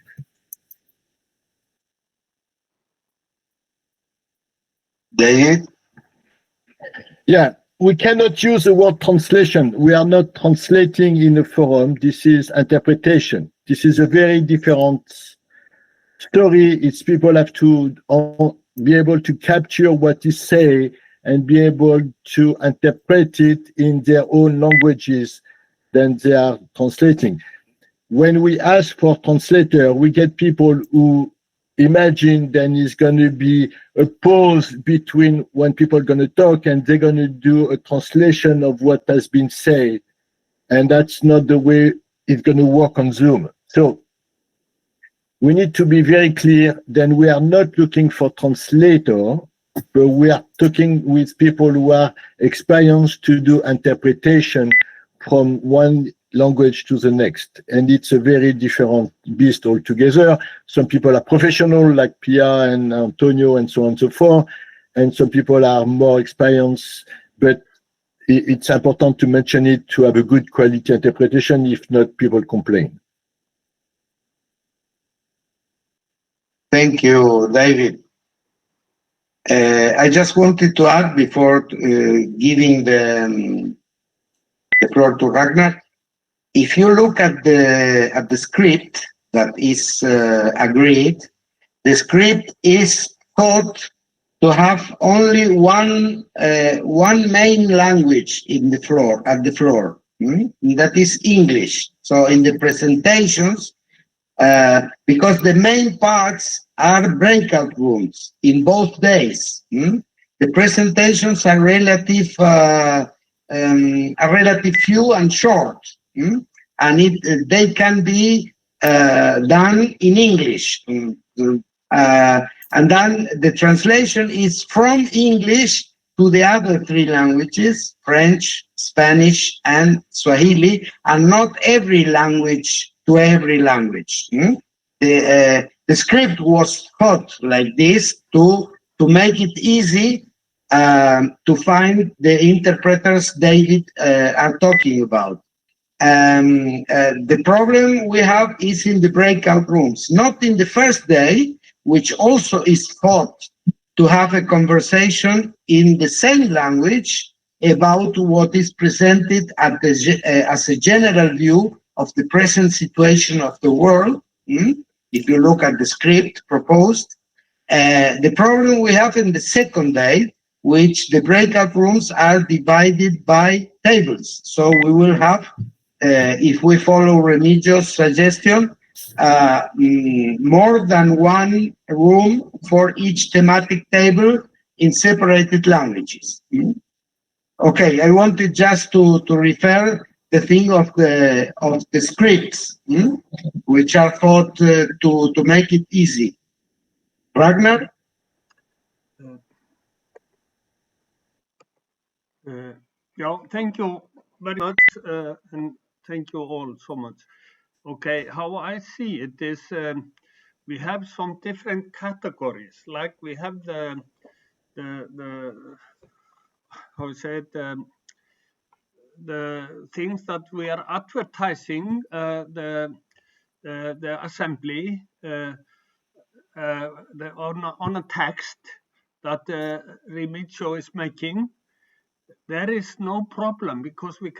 David? Yeah, we cannot use the word translation. We are not translating in a forum. This is interpretation. This is a very different story. It's people have to be able to capture what is said and be able to interpret it in their own languages than they are translating. When we ask for translator, we get people who imagine then is going to be a pause between when people are going to talk and they're going to do a translation of what has been said. And that's not the way it's going to work on Zoom. So we need to be very clear. Then we are not looking for translator, but we are talking with people who are experienced to do interpretation from one language to the next. And it's a very different beast altogether. Some people are professional like Pia and Antonio and so on and so forth. And some people are more experienced, but it's important to mention it to have a good quality interpretation. If not, people complain. Thank you, David. I just wanted to add before giving the floor to Ragnar. If you look at the script that is agreed, the script is thought to have only one main language in the floor at the floor. That is English. So in the presentations, because the main parts are breakout rooms in both days. The presentations are relative few and short. And they can be done in English. And then the translation is from English to the other 3 languages, French, Spanish, and Swahili, and not every language to every language. The script was thought like this to make it easy to find the interpreters David are talking about. The problem we have is in the breakout rooms, not in the first day, which also is thought to have a conversation in the same language about what is presented at as a general view of the present situation of the world. If you look at the script proposed, the problem we have in the second day, which the breakout rooms are divided by tables. So we will have, if we follow Remigio's suggestion, more than one room for each thematic table in separated languages. Okay, I wanted just to refer the thing of the scripts, which are thought to make it easy. Ragnar? Yeah, thank you very much, and thank you all so much. Okay, how I see it is we have some different categories. Like we have the how to say it, the things that we are advertising the assembly on a text that Remigio is making. There is no problem because we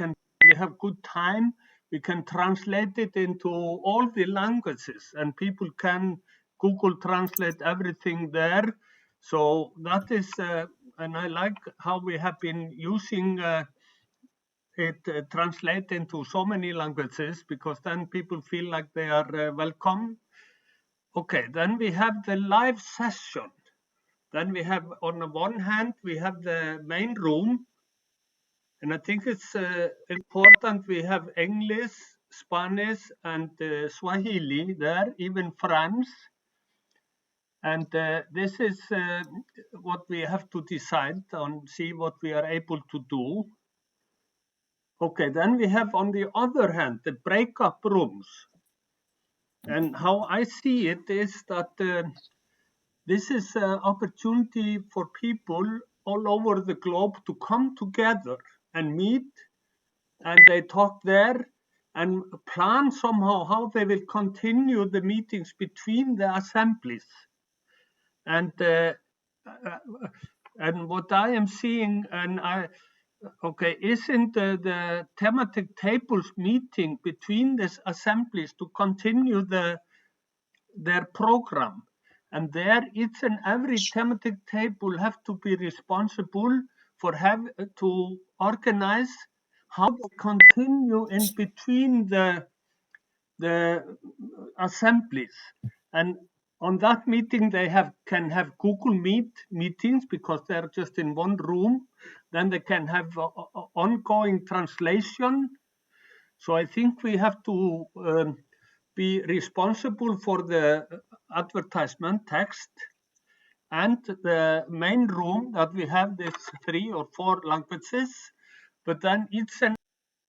have good time. We can translate it into all the languages, and people can Google Translate everything there. So that is, and I like how we have been using it translate into so many languages, because then people feel like they are welcome. Okay, then we have the live session. Then we have, on the one hand, we have the main room. And I think it's important we have English, Spanish, and Swahili there, even French. And this is what we have to decide on, see what we are able to do. Okay, then we have on the other hand, the breakup rooms. And how I see it is that this is an opportunity for people all over the globe to come together and meet, and they talk there and plan somehow how they will continue the meetings between the assemblies. And what I am seeing, isn't the thematic tables meeting between these assemblies to continue their program? And there, each and every thematic table have to be responsible for to organize how to continue in between the assemblies. And on that meeting, they can have Google Meet meetings because they're just in one room. Then they can have ongoing translation. So I think we have to be responsible for the advertisement text and the main room that we have this 3 or 4 languages, but then each and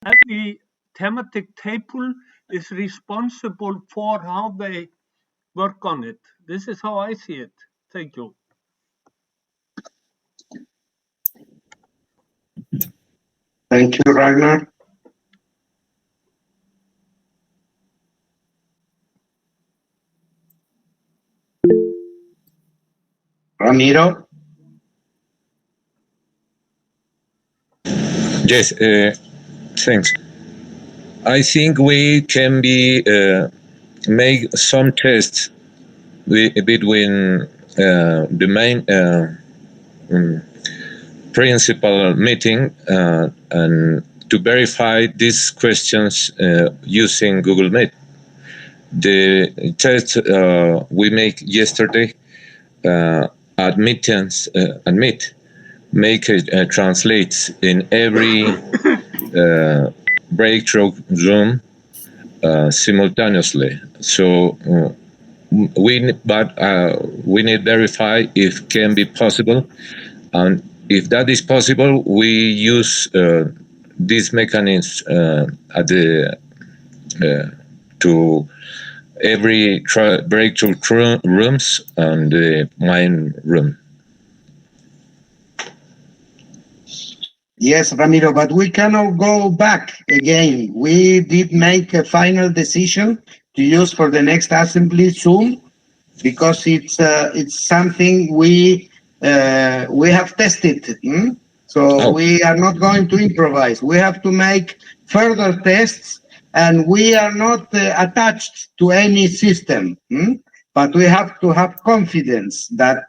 every thematic table is responsible for how they work on it. This is how I see it. Thank you. Thank you, Ragnar. Ramiro? Yes, thanks. I think we can make some tests between the main principal meeting and to verify these questions using Google Meet. The test we make yesterday at meetings and Meet make translates in every breakthrough room simultaneously. So we need verify if can be possible, and if that is possible, we use this mechanism at the to every breakthrough rooms and the main room. Yes, Ramiro, but we cannot go back again. We did make a final decision to use for the next assembly Zoom, because it's something we have tested. So we are not going to improvise. We have to make further tests, and we are not attached to any system. But we have to have confidence that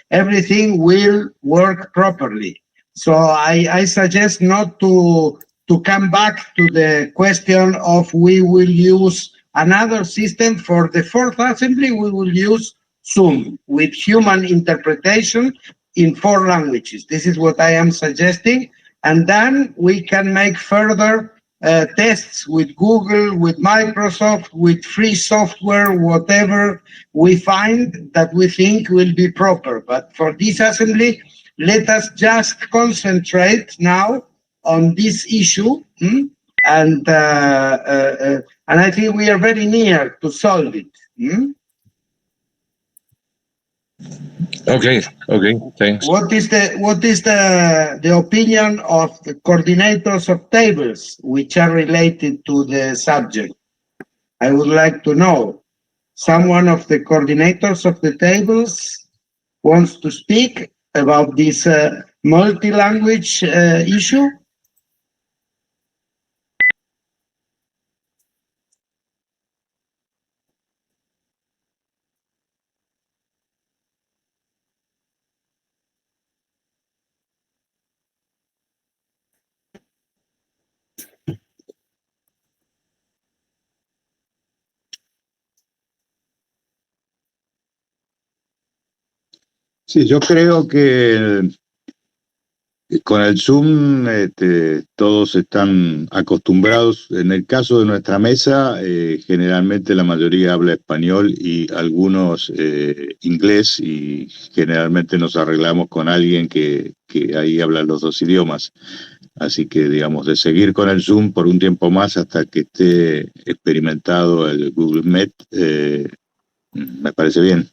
everything will work properly. So I suggest not to come back to the question of we will use another system. For the fourth assembly, we will use Zoom with human interpretation in 4 languages. This is what I am suggesting. And then we can make further tests with Google, with Microsoft, with free software, whatever we find that we think will be proper. But for this assembly, let us just concentrate now on this issue, and I think we are very near to solve it. Okay, thanks. What is the opinion of the coordinators of tables which are related to the subject? I would like to know. Someone of the coordinators of the tables wants to speak about this multi-language issue? Sí, yo creo que con el Zoom todos están acostumbrados. En el caso de nuestra mesa, generalmente la mayoría habla español y algunos inglés, y generalmente nos arreglamos con alguien que ahí habla los 2 idiomas. Así que, digamos, de seguir con el Zoom por un tiempo más hasta que esté experimentado el Google Meet, me parece bien.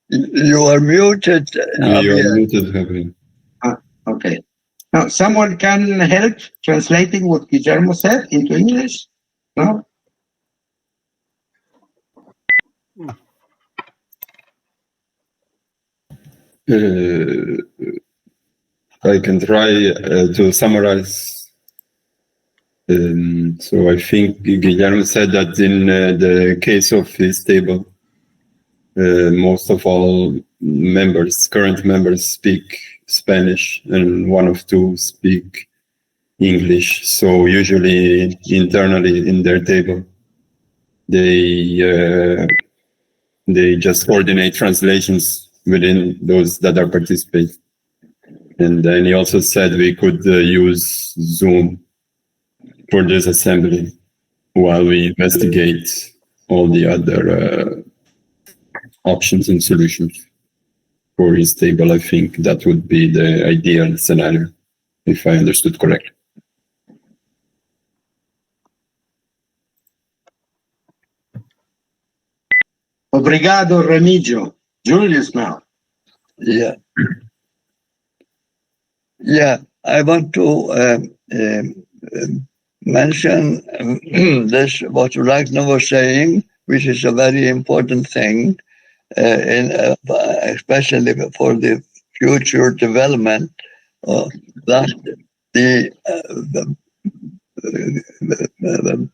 You are muted. You are muted, Javier. Okay. Now, someone can help translating what Guillermo said into English? No? I can try to summarize. So I think Guillermo said that in the case of his table, most of all current members speak Spanish, and 1 of 2 speak English. So usually internally in their table, they just coordinate translations within those that are participating. And then he also said we could use Zoom for this assembly while we investigate all the other options and solutions for his table. I think that would be the ideal scenario, if I understood correctly. Obrigado, Remigio. Julius now. Yeah. Yeah, I want to mention this, what Ragnar was saying, which is a very important thing, especially for the future development, that the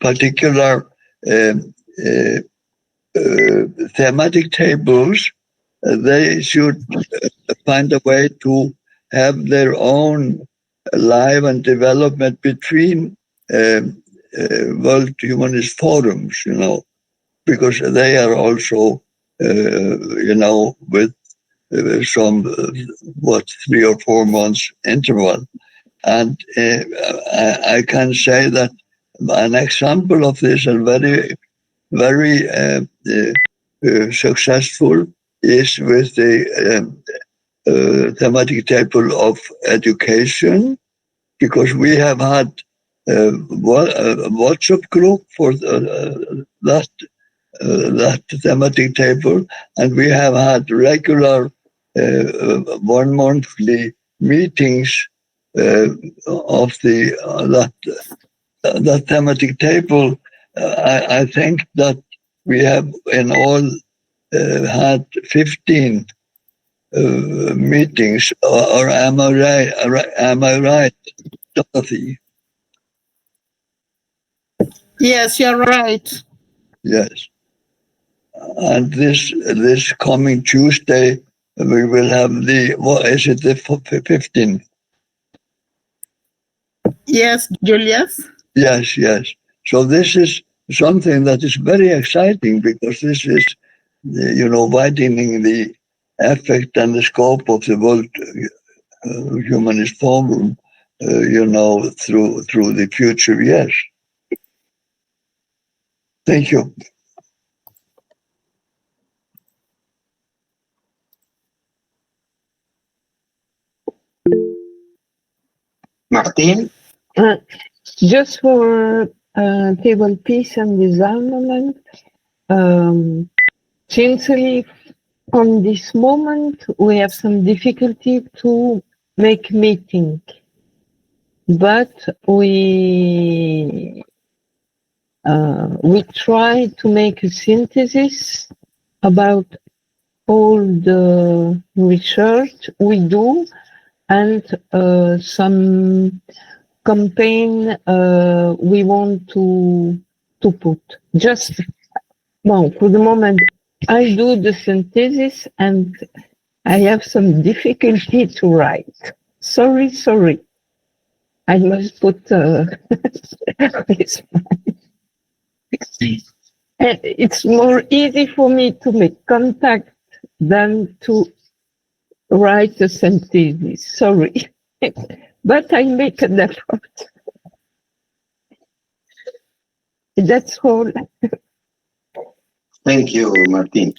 particular thematic tables, they should find a way to have their own live and development between World Humanist forums, because they are also, with some, 3 or 4 months interval. And I can say that an example of this, and very successful, is with the thematic table of education, because we have had a WhatsApp group for that thematic table, and we have had regular 1 monthly meetings of that thematic table. I think that we have in all had 15 meetings, or am I right? Am I right, Dorothy? Yes, you're right. Yes. And this coming Tuesday, we will have the 15th? Yes, Julius. Yes. So this is something that is very exciting, because this is, widening the effect and the scope of the World Humanist Forum, through the future years. Thank you. Martin? Just for table peace and disarmament, sincerely, on this moment, we have some difficulty to make meeting, but we try to make a synthesis about all the research we do, and some campaign we want to put. Just, well, for the moment, I do the synthesis and I have some difficulty to write. Sorry. I must put it's more easy for me to make contact than to write a synthesis. Sorry. But I make an effort. That's all. Thank you, Martin.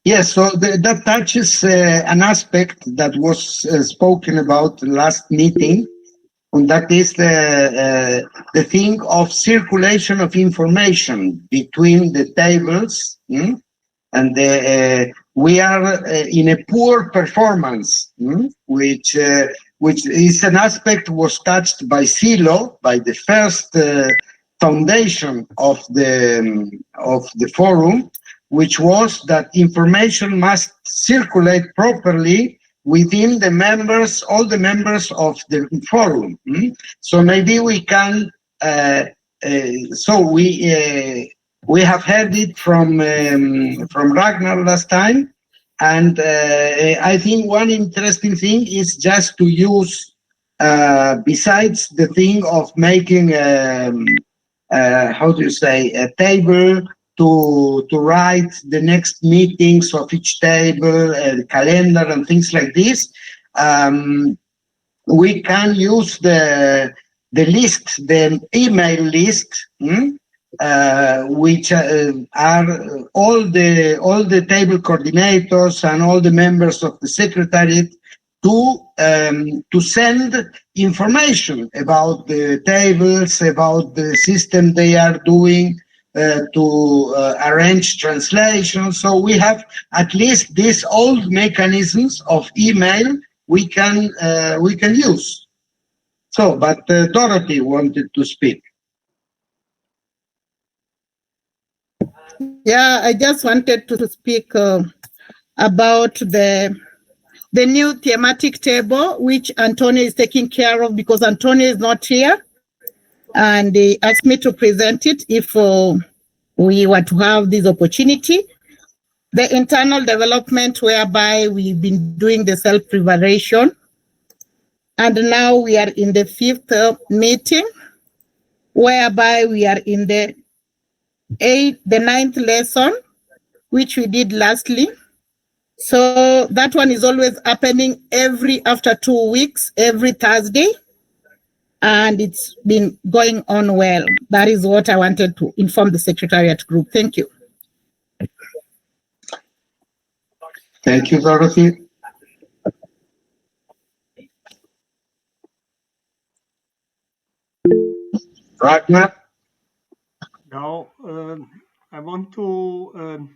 Yes, so that touches an aspect that was spoken about last meeting, and that is the thing of circulation of information between the tables, and we are in a poor performance, which is an aspect was touched by Silo, by the first foundation of the forum, which was that information must circulate properly within the members, all the members of the forum. So maybe we can, we have heard it from Ragnar last time, and I think one interesting thing is just to use, besides the thing of making, how do you say, a table to write the next meetings of each table, calendar and things like this, we can use the list, the email list, which are all the table coordinators and all the members of the Secretariat to send information about the tables, about the system they are doing, to arrange translations. So we have at least these old mechanisms of email we can use. So, but Dorothy wanted to speak. Yeah, I just wanted to speak about the new thematic table, which Antonio is taking care of, because Antonio is not here, and he asked me to present it if we were to have this opportunity. The internal development, whereby we've been doing the self-preparation, and now we are in the 5th meeting, whereby we are in the 9th lesson, which we did lastly. So that one is always happening after 2 weeks, every Thursday. And it's been going on well. That is what I wanted to inform the Secretariat group. Thank you. Thank you, Dorothy. Ragnar? Now, I want to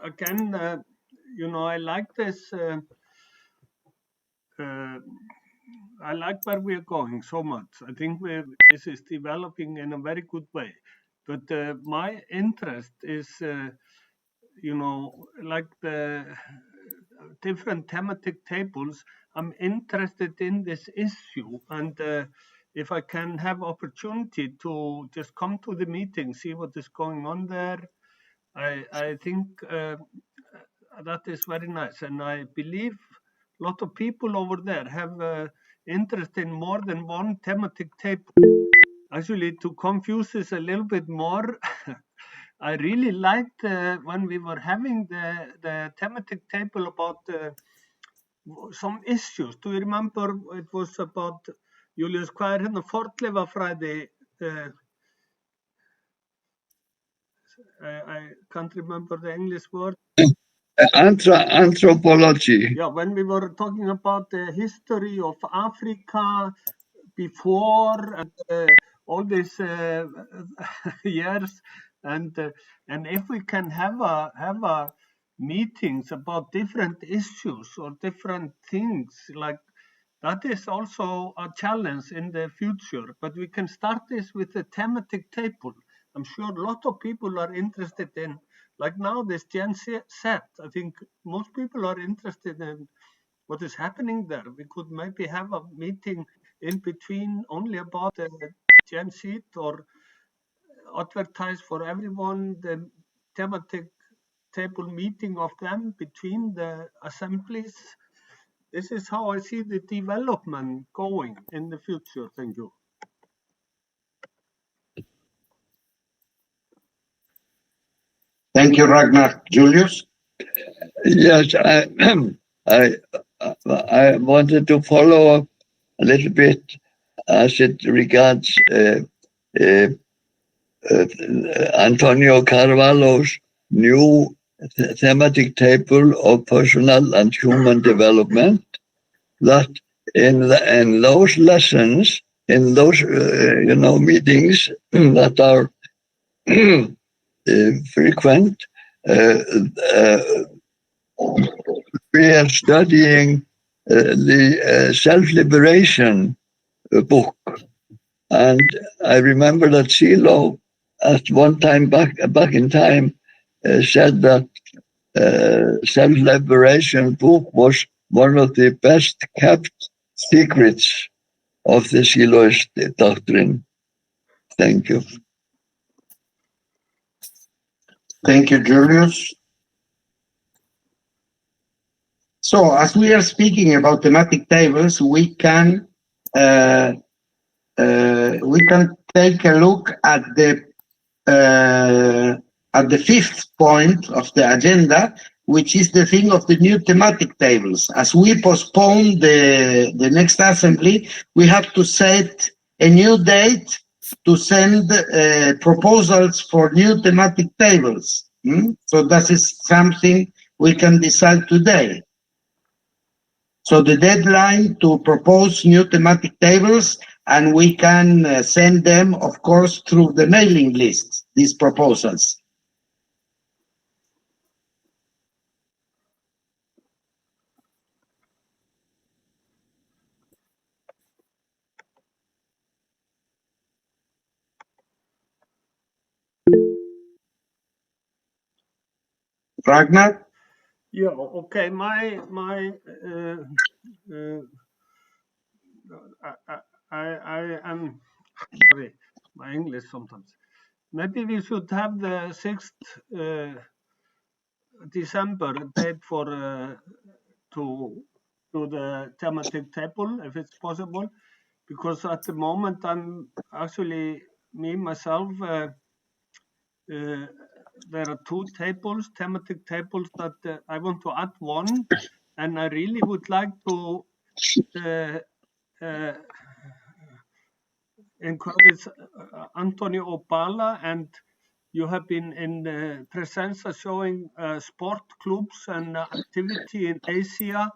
again, I like this. I like where we are going so much. I think this is developing in a very good way. But my interest is, like the different thematic tables. I'm interested in this issue, and if I can have opportunity to just come to the meeting, see what is going on there, I think that is very nice, and I believe a lot of people over there have interest in more than one thematic table. Actually, to confuse this a little bit more, I really liked when we were having the thematic table about some issues. Do you remember it was about Julius, hvað hérna fornleifafræði? I can't remember the English word. Anthropology. Yeah, when we were talking about the history of Africa before and all these years, and if we can have a meetings about different issues or different things, like that is also a challenge in the future. But we can start this with a thematic table. I'm sure a lot of people are interested in, like now this Gen Z. I think most people are interested in what is happening there. We could maybe have a meeting in between only about the Gen Z, or advertise for everyone the thematic table meeting of them between the assemblies. This is how I see the development going in the future. Thank you. Thank you, Ragnar. Julius? Yes, I wanted to follow up a little bit as it regards Antonio Carvalho's new thematic table of personal and human development, that in those lessons, in those meetings that are frequent, we are studying the self-liberation book. And I remember that Silo at one time back in time said that self-liberation book was one of the best kept secrets of the Siloist doctrine. Thank you. Thank you, Julius. So, as we are speaking about thematic tables, we can take a look at the fifth point of the agenda, which is the thing of the new thematic tables. As we postpone the next assembly, we have to set a new date to send proposals for new thematic tables. So that is something we can decide today. So the deadline to propose new thematic tables, and we can send them, of course, through the mailing list, these proposals. Ragnar? Yeah, okay. I am sorry, my English sometimes. Maybe we should have the 6th December date for to the thematic table, if it's possible, because at the moment I'm actually myself there are two tables, thematic tables, that I want to add one, and I really would like to encourage Antonio Opala, and you have been in Presenza showing sport clubs and activity in Asia,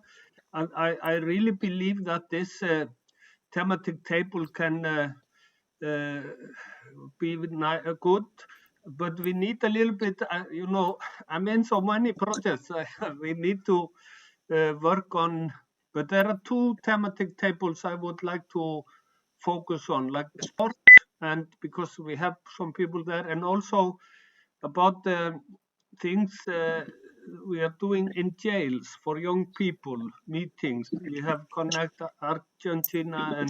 and I really believe that this thematic table can be good, but we need a little bit, I'm in so many projects, we need to work on, but there are two thematic tables I would like to focus on, like sport, and because we have some people there, and also about the things we are doing in jails for young people, meetings. We have Connect Argentina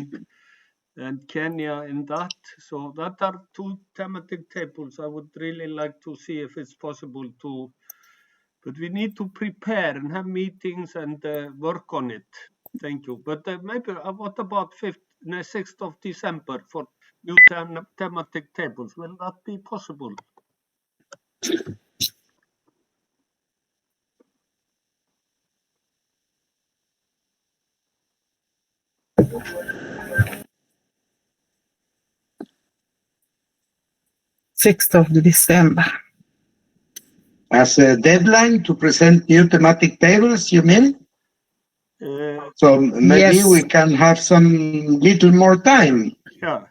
and Kenya in that. So that are two thematic tables I would really like to see if it's possible to, but we need to prepare and have meetings and work on it. Thank you. But maybe what about 6th of December for new thematic tables? Will that be possible? Sixth of December. As a deadline to present new thematic tables, you mean? So maybe Yes. we can have some little more time. Yeah.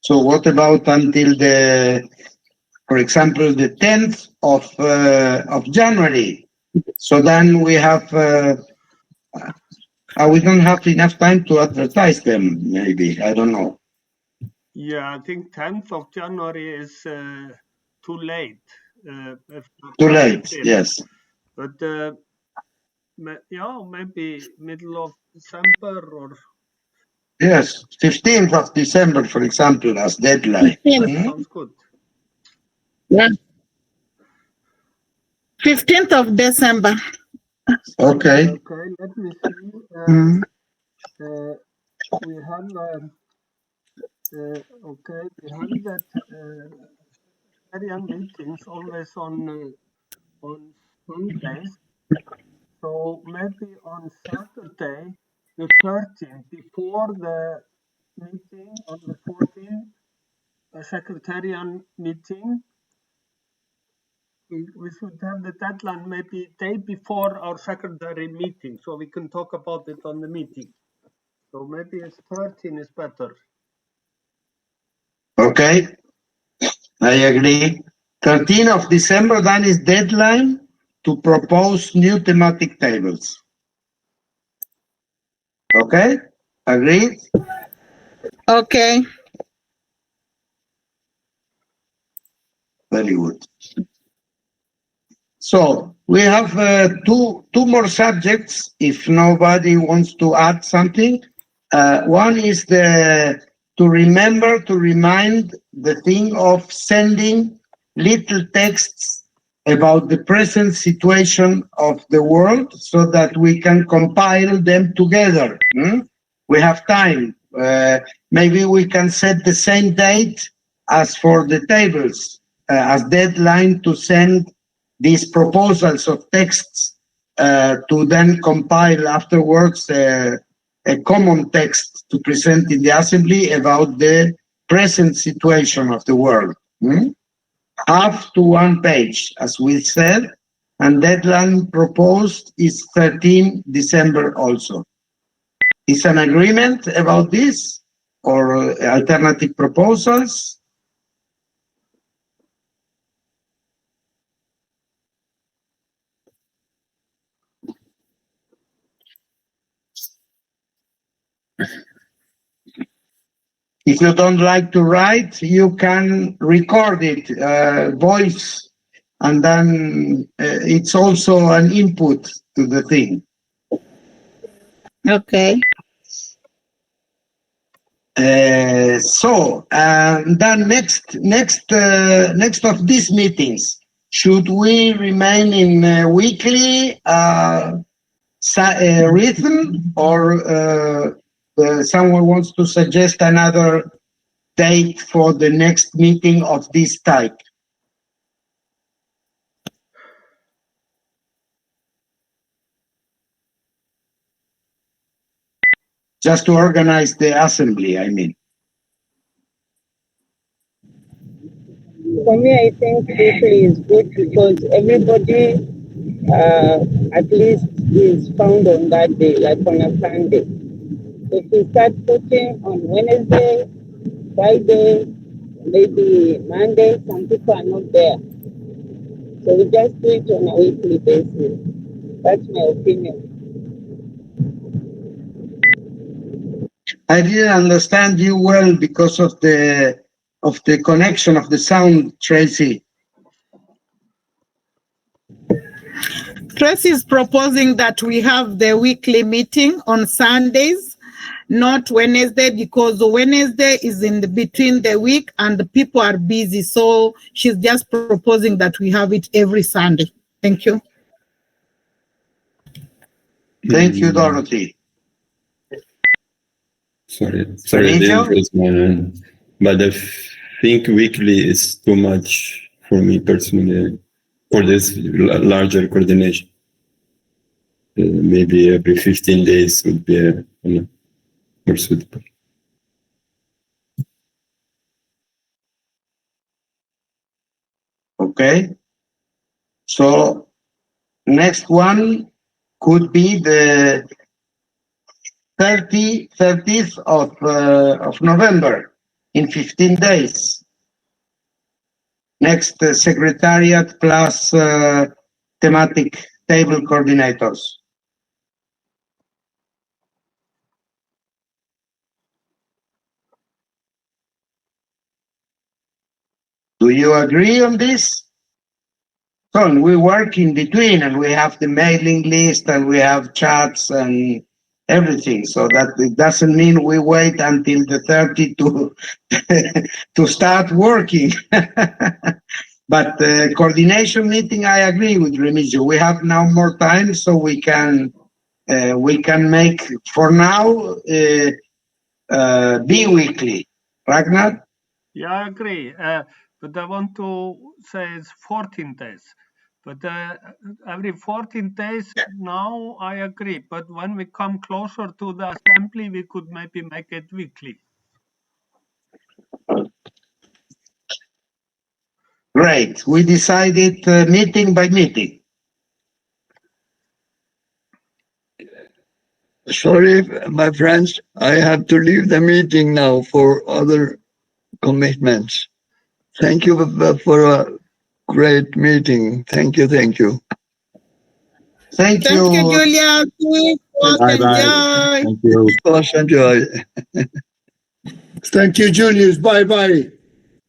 So what about until for example, the 10th of January? So then we have, we don't have enough time to advertise them, maybe, I don't know. Yeah, I think 10th of January is too late. Too late, yes. But yeah, maybe middle of December or... Yes, 15th of December, for example, as deadline. Sounds good. Yeah. 15th of December. Okay. Okay, let me see. We have that Secretariat meetings always on Sundays. So maybe on Saturday, the 13th, before the meeting on the 14th, a Secretariat meeting, we should have the deadline maybe day before our Secretary meeting, so we can talk about it on the meeting. So maybe it's 13 is better. Okay, I agree. 13th of December, then is deadline to propose new thematic tables. Okay, agreed? Okay. Very good. So we have two more subjects, if nobody wants to add something. One is to remind the thing of sending little texts about the present situation of the world so that we can compile them together. We have time. Maybe we can set the same date as for the tables, as deadline to send these proposals of texts to then compile afterwards a common text to present in the assembly about the present situation of the world. Half to 1 page, as we said, and deadline proposed is 13 December also. Is an agreement about this or alternative proposals? If you don't like to write, you can record it, voice, and then it's also an input to the thing. Okay. So then next of these meetings, should we remain in weekly rhythm, or someone wants to suggest another date for the next meeting of this type? Just to organize the assembly, I mean. For me, I think weekly is good because everybody at least is found on that day, like on a Sunday. If we start putting on Wednesday, Friday, maybe Monday, some people are not there. So we just do it on a weekly basis. That's my opinion. I didn't understand you well because of the connection of the sound, Tracy. Tracy is proposing that we have the weekly meeting on Sundays, not Wednesday, because Wednesday is in between the week and the people are busy. So she's just proposing that we have it every Sunday. Thank you. Thank you, Dorothy. Sorry, I didn't raise my hand. But I think weekly is too much for me personally for this larger coordination. Maybe every 15 days would be more suitable. Okay. So next one could be the 30th of November in 15 days. Next Secretariat plus thematic table coordinators. Do you agree on this? So we work in between and we have the mailing list and we have chats and everything. So that it doesn't mean we wait until the 30 to start working. But the coordination meeting, I agree with Remigio. We have now more time, so we can make for now bi-weekly. Ragnar? Yeah, I agree. But I want to say it's 14 days. But every 14 days now, I agree. But when we come closer to the assembly, we could maybe make it weekly. Great. We decided meeting by meeting. Sorry, my friends, I have to leave the meeting now for other commitments. Thank you for a great meeting. Thank you. Thank you. Thank you, Julia. Bye-bye. Enjoy. Thank you. Enjoy. Thank you, Julius. Bye-bye.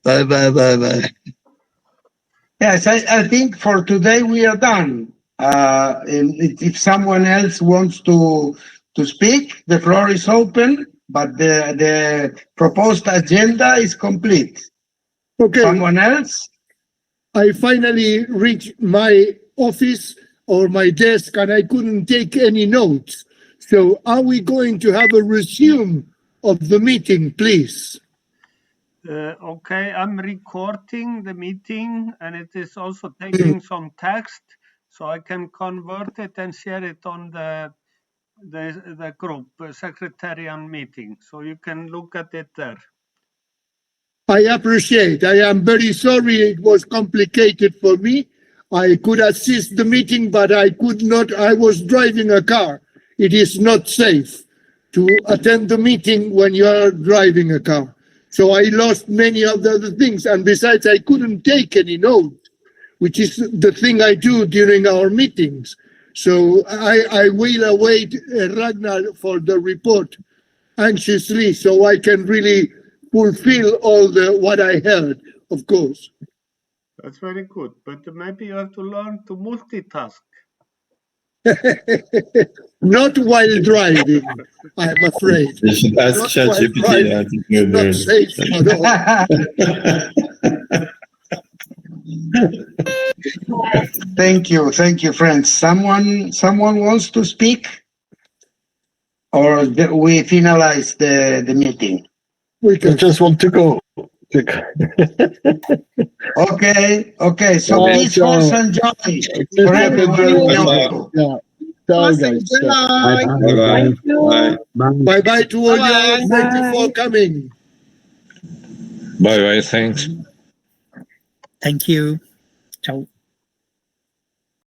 Bye. Yes, I think for today we are done. If someone else wants to speak, the floor is open, but the proposed agenda is complete. Okay. Someone else? I finally reached my office or my desk and I couldn't take any notes. So are we going to have a resume of the meeting, please? Okay, I'm recording the meeting and it is also taking some text, so I can convert it and share it on the group Secretariat meeting, so you can look at it there. I appreciate. I am very sorry it was complicated for me. I could assist the meeting, but I could not. I was driving a car. It is not safe to attend the meeting when you are driving a car. So I lost many of the other things. And besides, I couldn't take any notes, which is the thing I do during our meetings. So I will await Ragnar for the report anxiously so I can really fulfill all what I heard, of course. That's very good, but maybe you have to learn to multitask. Not while driving, I'm afraid. You should ask ChatGPT how to do Not safe at all. Thank you, friends. Someone wants to speak, or we finalize the meeting? We just want to go. Okay. So Oh, peace, ciao. force, and joy for Thank everyone you. in Mexico. Yeah. Ciao, guys. Bye-bye. Bye. Bye-bye to all Bye-bye. you. Thank you for coming. Bye bye. Thanks. Thank you. Ciao.